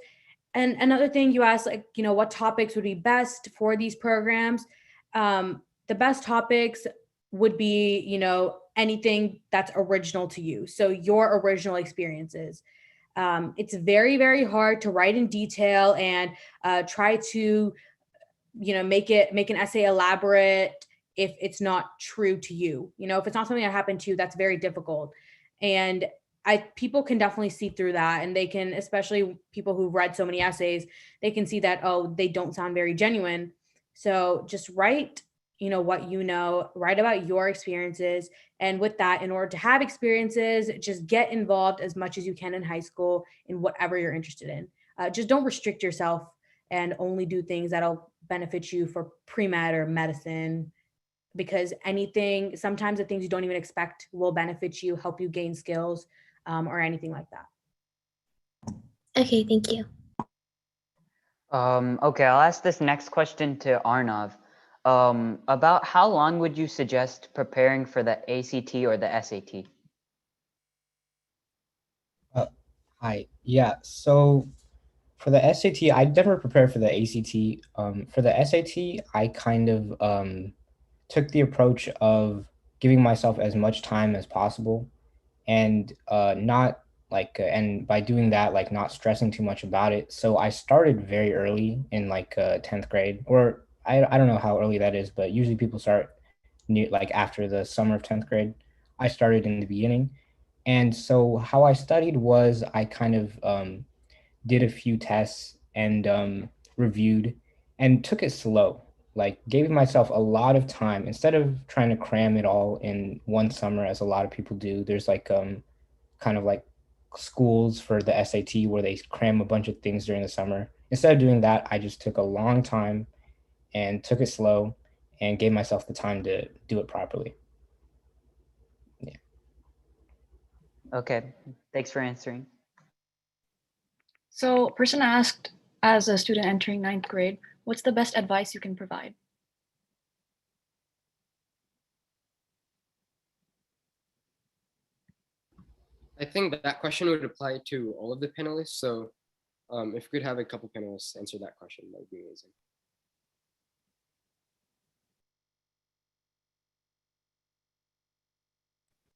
and another thing you asked, like, what topics would be best for these programs? The best topics would be, anything that's original to you. So your original experiences. It's very, very hard to write in detail and try to make an essay elaborate if it's not true to you. If it's not something that happened to you, that's very difficult. And people can definitely see through that, and they can, especially people who've read so many essays, they can see that, oh, they don't sound very genuine. So just write, what write about your experiences. And with that, in order to have experiences, just get involved as much as you can in high school in whatever you're interested in. Just don't restrict yourself and only do things that'll benefit you for pre-med or medicine, because sometimes the things you don't even expect will benefit you, help you gain skills, or anything like that. Okay, thank you. Okay, I'll ask this next question to Arnav. About how long would you suggest preparing for the ACT or the SAT? Hi. Yeah. So for the SAT, I never prepared for the ACT. For the SAT, I kind of took the approach of giving myself as much time as possible, and not and by doing that, not stressing too much about it. So I started very early in 10th grade, or I don't know how early that is, but usually people start after the summer of 10th grade. I started in the beginning. And so how I studied was I kind of did a few tests and reviewed and took it slow, gave myself a lot of time instead of trying to cram it all in one summer, as a lot of people do. There's kind of schools for the SAT where they cram a bunch of things during the summer. Instead of doing that, I just took a long time and took it slow and gave myself the time to do it properly. Yeah. Okay, thanks for answering. So, person asked, as a student entering 9th grade, what's the best advice you can provide? I think that question would apply to all of the panelists. So if we could have a couple panelists answer that question, that would be amazing.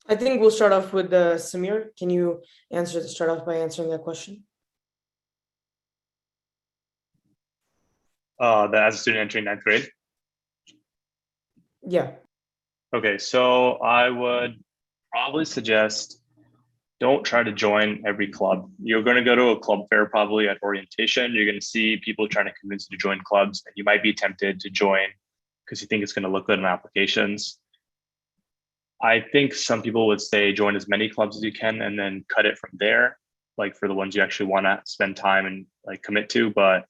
I think we'll start off with Samir. Can you start off by answering that question? As a student entering 9th grade? Yeah. Okay, so I would probably suggest don't try to join every club. You're going to go to a club fair probably at orientation. You're going to see people trying to convince you to join clubs, and you might be tempted to join because you think it's going to look good in applications. I think some people would say join as many clubs as you can and then cut it from there, for the ones you actually want to spend time and commit to. But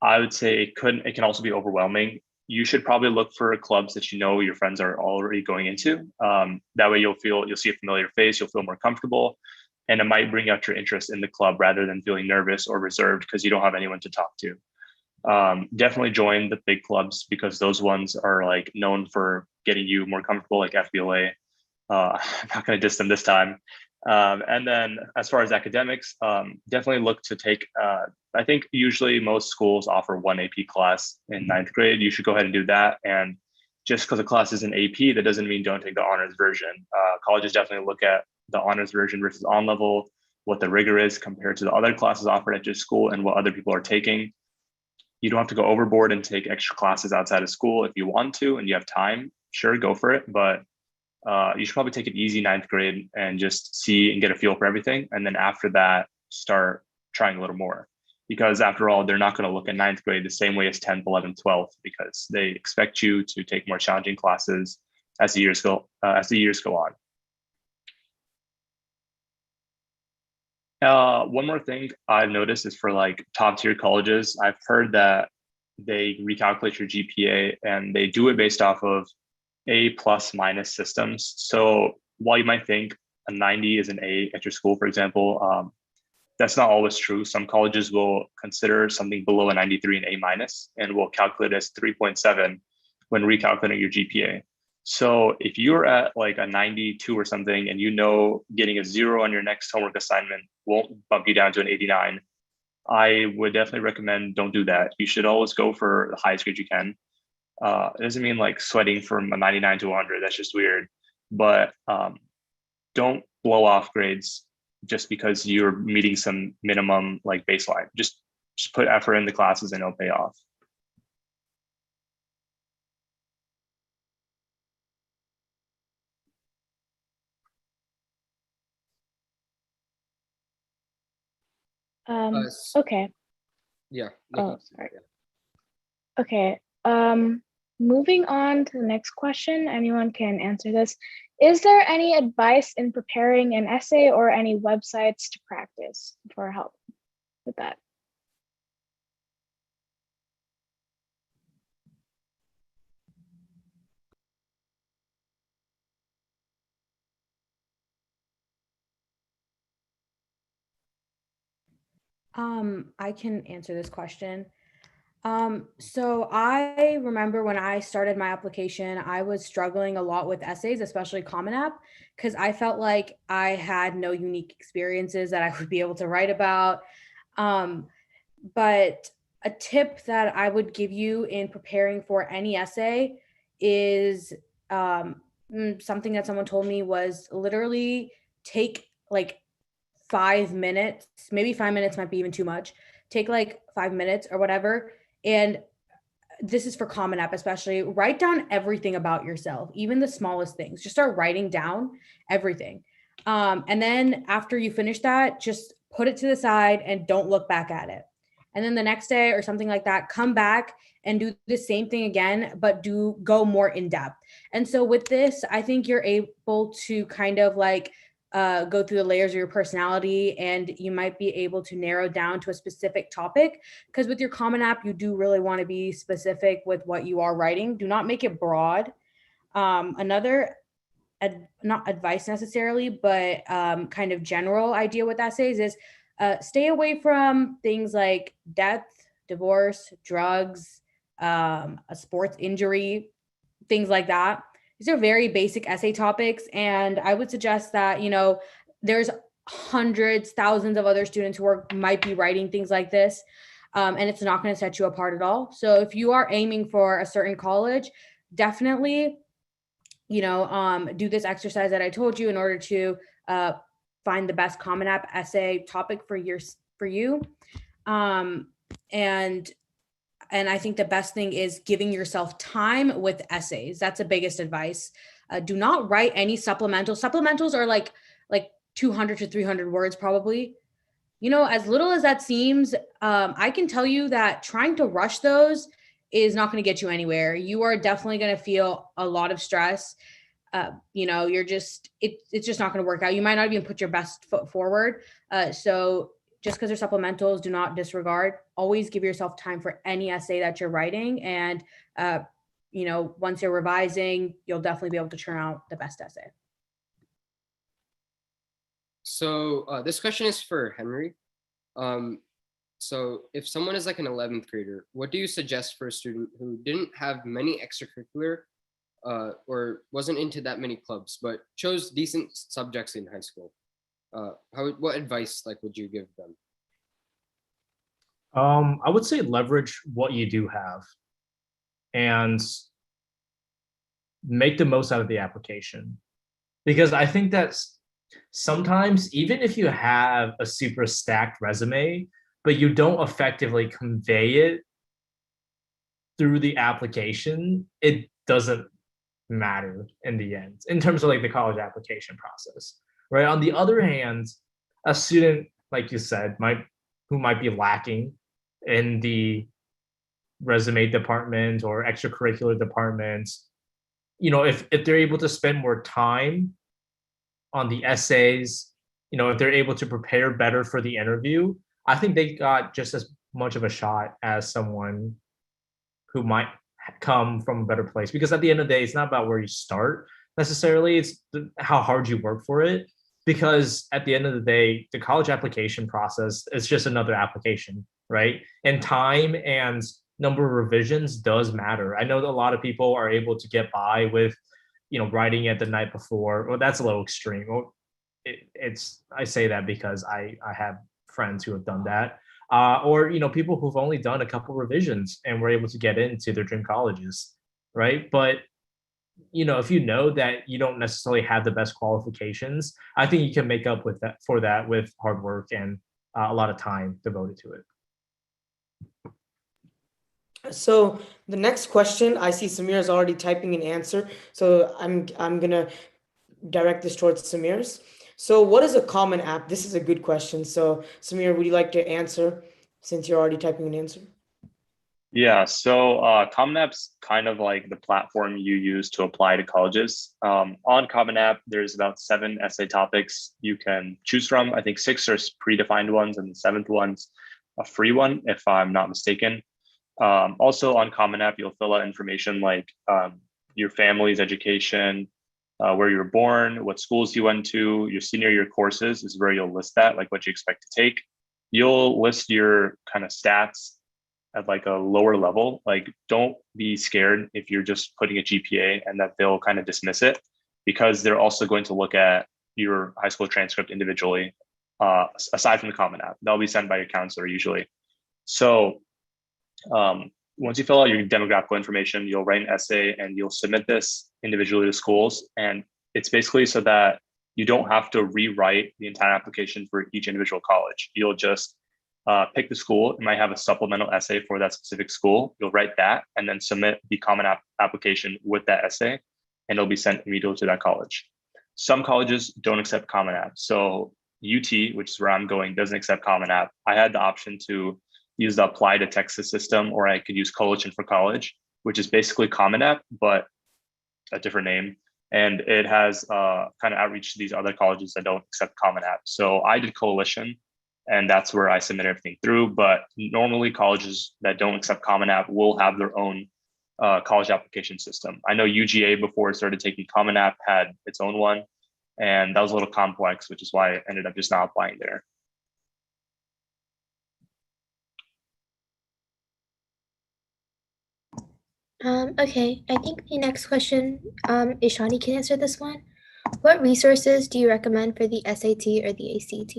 I would say it can also be overwhelming. You should probably look for clubs that your friends are already going into. That way you'll see a familiar face, you'll feel more comfortable, and it might bring out your interest in the club rather than feeling nervous or reserved because you don't have anyone to talk to. Definitely join the big clubs because those ones are known for getting you more comfortable, like FBLA. I'm not going to diss them this time. And then as far as academics, definitely look to take, I think usually most schools offer one AP class in 9th grade. You should go ahead and do that. And just because the class is an AP, that doesn't mean don't take the honors version. Colleges definitely look at the honors version versus on level, what the rigor is compared to the other classes offered at your school and what other people are taking. You don't have to go overboard and take extra classes outside of school. If you want to and you have time, sure, go for it. But you should probably take it easy 9th grade and just see and get a feel for everything. And then after that, start trying a little more. Because after all, they're not going to look at 9th grade the same way as 10th, 11th, 12th, because they expect you to take more challenging classes as the years go on. One more thing I've noticed is for top tier colleges, I've heard that they recalculate your GPA and they do it based off of A plus minus systems. So while you might think a 90 is an A at your school, for example, that's not always true. Some colleges will consider something below a 93 an A minus and will calculate as 3.7 when recalculating your GPA. So if you're at a 92 or something and getting a 0 on your next homework assignment won't bump you down to an 89, I would definitely recommend don't do that. You should always go for the highest grade you can. It doesn't mean sweating from a 99 to 100. That's just weird. But don't blow off grades just because you're meeting some minimum baseline. Just put effort in the classes and it'll pay off. Okay. Yeah. Oh, sorry. Okay. Moving on to the next question. Anyone can answer this. Is there any advice in preparing an essay or any websites to practice for help with that? I can answer this question. So I remember when I started my application, I was struggling a lot with essays, especially Common App, because I felt like I had no unique experiences that I would be able to write about. But a tip that I would give you in preparing for any essay is something that someone told me was literally take like 5 minutes, maybe 5 minutes might be even too much. Take like 5 minutes or whatever. And this is for Common App, especially write down everything about yourself, even the smallest things. Just start writing down everything. And then after you finish that, just put it to the side and don't look back at it. And then the next day or something like that, come back and do the same thing again, but do go more in depth. And so with this, I think you're able to kind of like go through the layers of your personality, and you might be able to narrow down to a specific topic. Because with your Common App, you do really want to be specific with what you are writing. Do not make it broad. Another not advice necessarily, but kind of general idea with essays is stay away from things like death, divorce, drugs, a sports injury, things like that. These are very basic essay topics. And I would suggest that, there's hundreds, thousands of other students who might be writing things like this. And it's not going to set you apart at all. So if you are aiming for a certain college, definitely, do this exercise that I told you in order to find the best Common App essay topic for you. And I think the best thing is giving yourself time with essays. That's the biggest advice. Do not write any supplementals. Supplementals are like 200 to 300 words probably. As little as that seems, I can tell you that trying to rush those is not going to get you anywhere. You are definitely going to feel a lot of stress. It's just not going to work out. You might not even put your best foot forward. So just because they're supplementals, do not disregard. Always give yourself time for any essay that you're writing. And, once you're revising, you'll definitely be able to churn out the best essay. So this question is for Henry. So if someone is like an 11th grader, what do you suggest for a student who didn't have many extracurricular or wasn't into that many clubs, but chose decent subjects in high school? What advice would you give them? I would say leverage what you do have and make the most out of the application. Because I think that sometimes, even if you have a super stacked resume, but you don't effectively convey it through the application, it doesn't matter in the end, in terms of the college application process, right? On the other hand, a student, like you said, who might be lacking in the resume department or extracurricular departments, if they're able to spend more time on the essays, if they're able to prepare better for the interview, I think they got just as much of a shot as someone who might come from a better place. Because at the end of the day, it's not about where you start necessarily, it's how hard you work for it. Because at the end of the day, the college application process is just another application, right? And time and number of revisions does matter. I know that a lot of people are able to get by with, writing it the night before. Well, that's a little extreme. I say that because I have friends who have done that. Or people who've only done a couple revisions and were able to get into their dream colleges, right? But if you know that you don't necessarily have the best qualifications, I think you can make up with that with hard work and a lot of time devoted to it. So the next question, I see Samir is already typing an answer. So I'm gonna direct this towards Samir's. So what is a common app? This is a good question. So Samir, would you like to answer since you're already typing an answer? Yeah, so Common App's kind of like the platform you use to apply to colleges. On Common App, there's about 7 essay topics you can choose from. I think 6 are predefined ones, and the 7th one's a free one, if I'm not mistaken. Also on Common App, you'll fill out information like your family's education, where you were born, what schools you went to, your senior year courses is where you'll list that, like what you expect to take. You'll list your kind of stats at like a lower level. Like, don't be scared if you're just putting a GPA and that they'll kind of dismiss it, because they're also going to look at your high school transcript individually, aside from the Common App. That'll be sent by your counselor usually. So once you fill out your demographical information, you'll write an essay and you'll submit this individually to schools. And it's basically so that you don't have to rewrite the entire application for each individual college. You'll just pick the school. It might have a supplemental essay for that specific school. You'll write that and then submit the Common App application with that essay, and it'll be sent immediately to that college. Some colleges don't accept Common App. So UT, which is where I'm going, doesn't accept Common App. I had the option to use the Apply to Texas system, or I could use Coalition for College, which is basically Common App, but a different name. And it has kind of outreach to these other colleges that don't accept Common App. So I did Coalition, and that's where I submit everything through. But normally colleges that don't accept Common App will have their own college application system. I know UGA, before it started taking Common App, had its own one, and that was a little complex, which is why I ended up just not applying there. Okay, I think the next question, Ishani can answer this one. What resources do you recommend for the SAT or the ACT?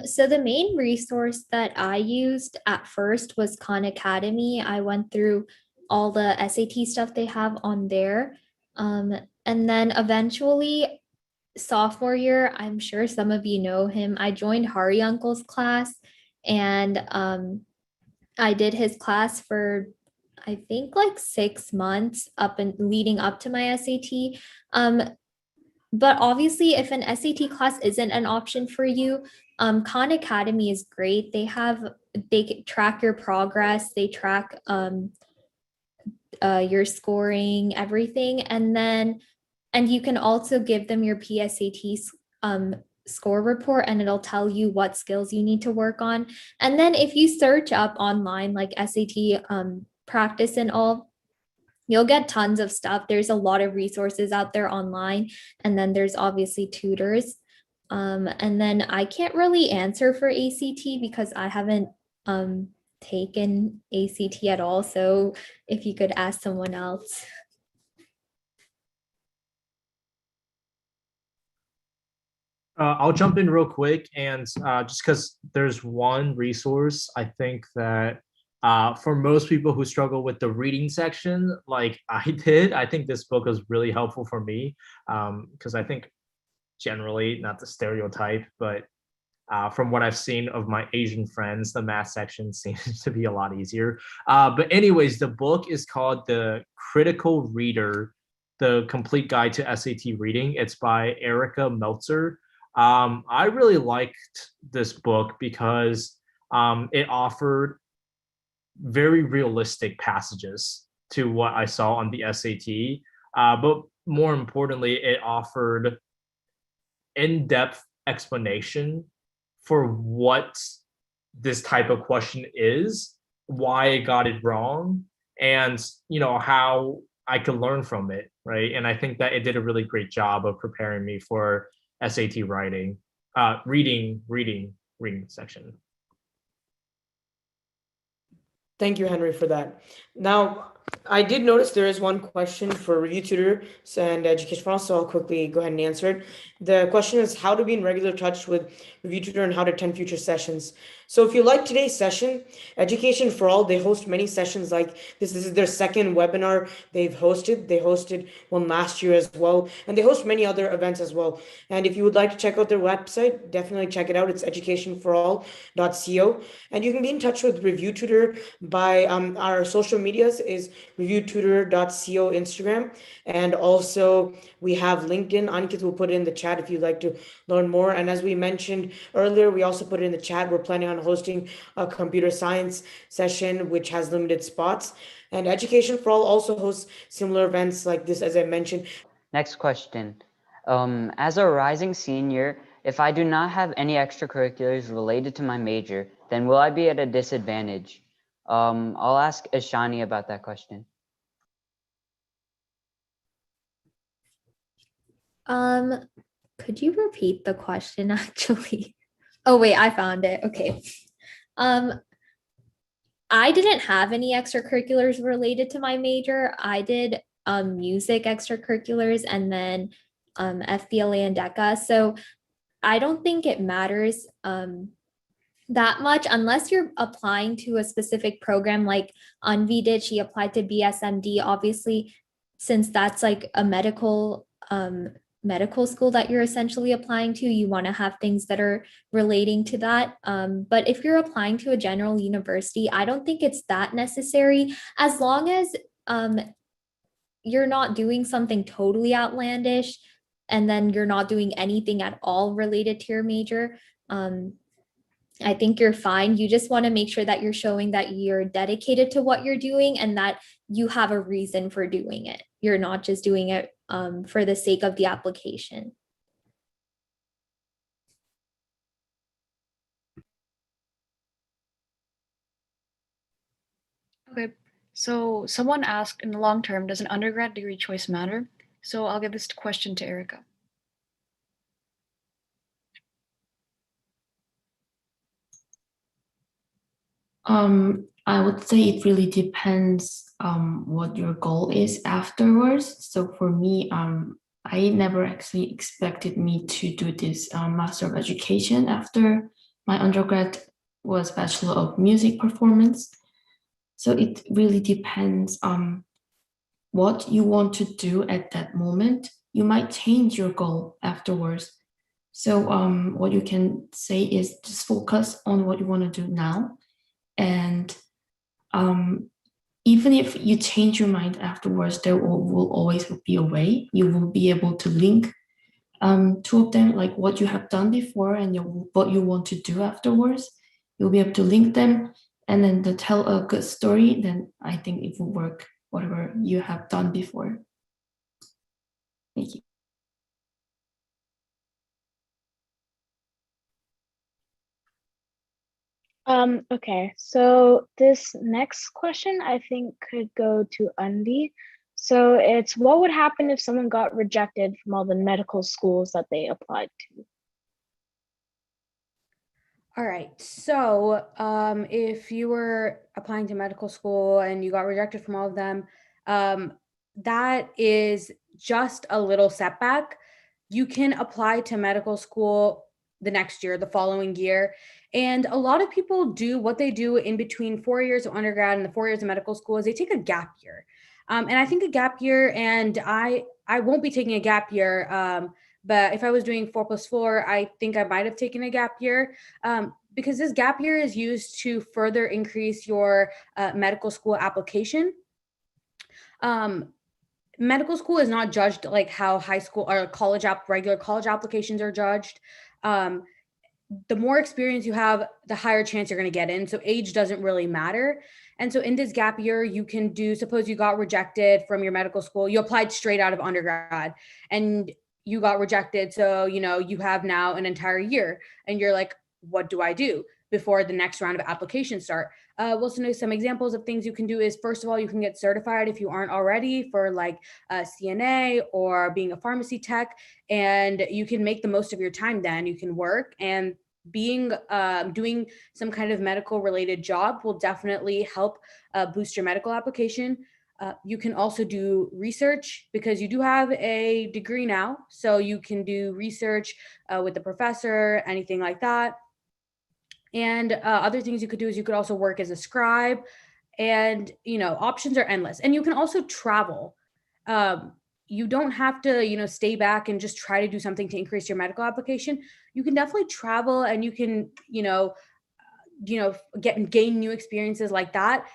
So the main resource that I used at first was Khan Academy. I went through all the SAT stuff they have on there. And then eventually, sophomore year, I'm sure some of you know him, I joined Hari Uncle's class, and I did his class for, I think, like 6 months up and leading up to my SAT. But obviously, if an SAT class isn't an option for you, Khan Academy is great. They track your progress, they track your scoring, everything, and you can also give them your PSAT score report, and it'll tell you what skills you need to work on. And then if you search up online like SAT practice and all, you'll get tons of stuff. There's a lot of resources out there online, and then there's obviously tutors. And then I can't really answer for ACT because I haven't taken ACT at all. So if you could ask someone else. I'll jump in real quick, and just because there's one resource I think that for most people who struggle with the reading section, like I did, I think this book was really helpful for me, because I think generally, not the stereotype, but from what I've seen of my Asian friends, the math section seems to be a lot easier. But anyways, the book is called The Critical Reader, The Complete Guide to SAT Reading. It's by Erica Meltzer. I really liked this book because it offered very realistic passages to what I saw on the SAT. But more importantly, it offered in-depth explanation for what this type of question is, why I got it wrong, and how I could learn from it, right? And I think that it did a really great job of preparing me for SAT writing, reading section. Thank you, Henry, for that. Now, I did notice there is one question for review tutors and education for all, so I'll quickly go ahead and answer it. The question is how to be in regular touch with review tutor and how to attend future sessions. So if you like today's session, Education for All, they host many sessions like this. This is their second webinar they've hosted. They hosted one last year as well, and they host many other events as well. And if you would like to check out their website, definitely check it out. It's educationforall.co. And you can be in touch with Review Tutor by our social medias is reviewtutor.co Instagram. And also we have LinkedIn. Ankit will put it in the chat if you'd like to learn more. And as we mentioned earlier, we also put it in the chat. We're planning on hosting a computer science session, which has limited spots. And Education for All also hosts similar events like this, as I mentioned. Next question. As a rising senior, if I do not have any extracurriculars related to my major, then will I be at a disadvantage? I'll ask Ishani about that question. Could you repeat the question actually? Oh wait, I found it. Okay. I didn't have any extracurriculars related to my major. I did music extracurriculars and then FBLA and DECA. So I don't think it matters that much unless you're applying to a specific program like Anvi did. She applied to BSMD, obviously, since that's like a medical school that you're essentially applying to, you want to have things that are relating to that. But if you're applying to a general university, I don't think it's that necessary, as long as you're not doing something totally outlandish and then you're not doing anything at all related to your major. I think you're fine. You just want to make sure that you're showing that you're dedicated to what you're doing and that you have a reason for doing it. You're not just doing it for the sake of the application. Okay, so someone asked, in the long term, does an undergrad degree choice matter? So I'll give this question to Erica. I would say it really depends what your goal is afterwards. So for me, I never actually expected me to do this Master of Education after my undergrad was Bachelor of Music Performance. So it really depends on what you want to do at that moment. You might change your goal afterwards. So what you can say is just focus on what you want to do now. And even if you change your mind afterwards, there will always be a way. You will be able to link two of them, like what you have done before and what you want to do afterwards. You'll be able to link them and then to tell a good story. Then I think it will work, whatever you have done before. Thank you. Okay, so this next question I think could go to Anvi. So it's, what would happen if someone got rejected from all the medical schools that they applied to? All right, so if you were applying to medical school and you got rejected from all of them, that is just a little setback. You can apply to medical school the next year, the following year. And a lot of people do what they do in between 4 years of undergrad and the 4 years of medical school is they take a gap year. And I think a gap year, and I won't be taking a gap year, but if I was doing 4+4, I think I might have taken a gap year, because this gap year is used to further increase your medical school application. Medical school is not judged like how high school or regular college applications are judged. The more experience you have, the higher chance you're going to get in. So age doesn't really matter. And so in this gap year, you can do, suppose you got rejected from your medical school, you applied straight out of undergrad and you got rejected. So, you have now an entire year and you're like, what do I do before the next round of applications start? Well, some examples of things you can do is, first of all, you can get certified if you aren't already for like CNA or being a pharmacy tech, and you can make the most of your time then. You can work, and doing some kind of medical related job will definitely help boost your medical application. You can also do research because you do have a degree now. So you can do research with a professor, anything like that. And other things you could do is you could also work as a scribe, and options are endless. And you can also travel. You don't have to stay back and just try to do something to increase your medical application. You can definitely travel, and you can gain new experiences like that.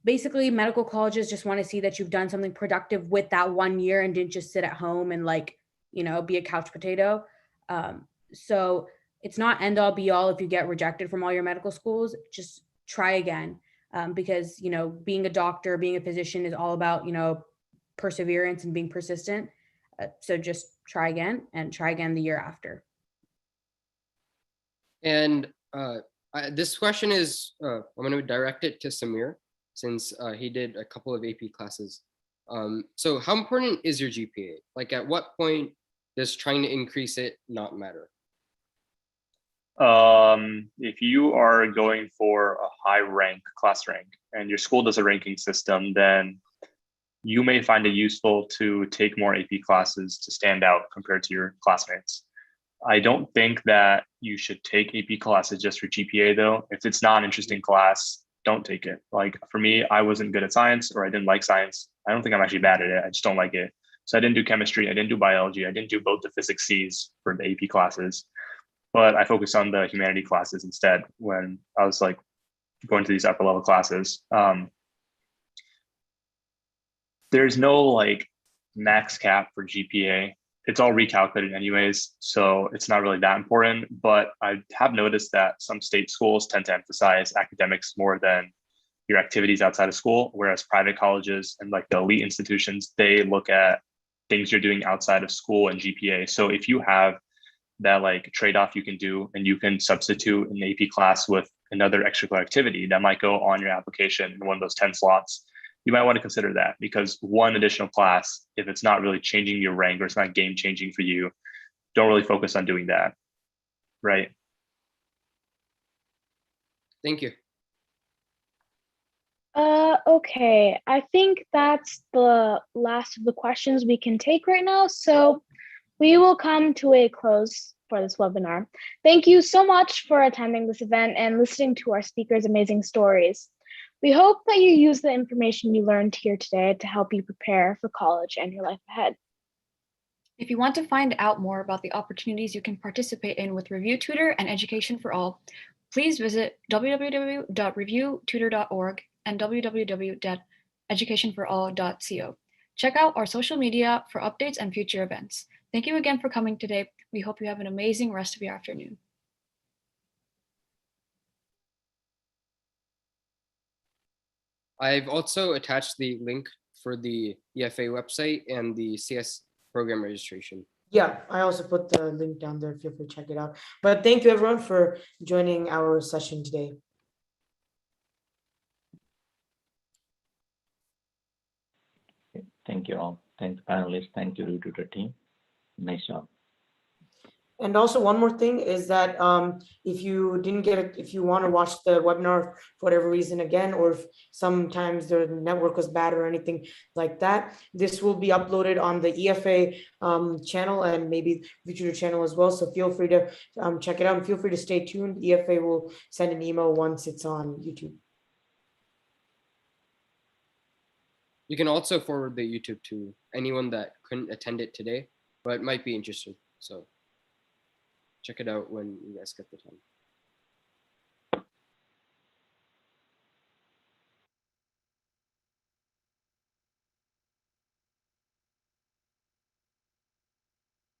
Basically, medical colleges just want to see that you've done something productive with that 1 year and didn't just sit at home and be a couch potato. So it's not end all be all if you get rejected from all your medical schools. Just try again, because being a doctor, being a physician is all about perseverance and being persistent. So just try again and try again the year after. And this question is, I'm going to direct it to Samir, since he did a couple of AP classes. So how important is your GPA? Like, at what point does trying to increase it not matter? If you are going for a high rank, class rank, and your school does a ranking system, then you may find it useful to take more AP classes to stand out compared to your classmates. I don't think that you should take AP classes just for GPA though. If it's not an interesting class, don't take it. Like for me, I wasn't good at science, or I didn't like science. I don't think I'm actually bad at it. I just don't like it. So I didn't do chemistry. I didn't do biology. I didn't do both the physics C's for the AP classes, but I focused on the humanity classes instead when I was like going to these upper level classes. There's no like max cap for GPA. It's all recalculated anyways, so it's not really that important. But I have noticed that some state schools tend to emphasize academics more than your activities outside of school, whereas private colleges and like the elite institutions, they look at things you're doing outside of school and GPA. So if you have that like trade-off you can do, and you can substitute an AP class with another extracurricular activity that might go on your application in one of those 10 slots, you might want to consider that, because one additional class, if it's not really changing your rank or it's not game changing for you, don't really focus on doing that. Right. Thank you. Okay, I think that's the last of the questions we can take right now. So we will come to a close for this webinar. Thank you so much for attending this event and listening to our speakers' amazing stories. We hope that you use the information you learned here today to help you prepare for college and your life ahead. If you want to find out more about the opportunities you can participate in with Review Tutor and Education for All, please visit www.reviewtutor.org and www.educationforall.co. Check out our social media for updates and future events. Thank you again for coming today. We hope you have an amazing rest of your afternoon. I've also attached the link for the EFA website and the CS program registration. Yeah, I also put the link down there. Feel free to check it out. But thank you everyone for joining our session today. Thank you all. Thanks, panelists. Thank you, Tutor team. Nice job. And also one more thing is that if you didn't get it, if you want to watch the webinar for whatever reason again, or if sometimes the network was bad or anything like that, this will be uploaded on the EFA channel and maybe the Tutor channel as well. So feel free to check it out, and feel free to stay tuned. EFA will send an email once it's on YouTube. You can also forward the YouTube to anyone that couldn't attend it today, but might be interested. So check it out when you guys get the time.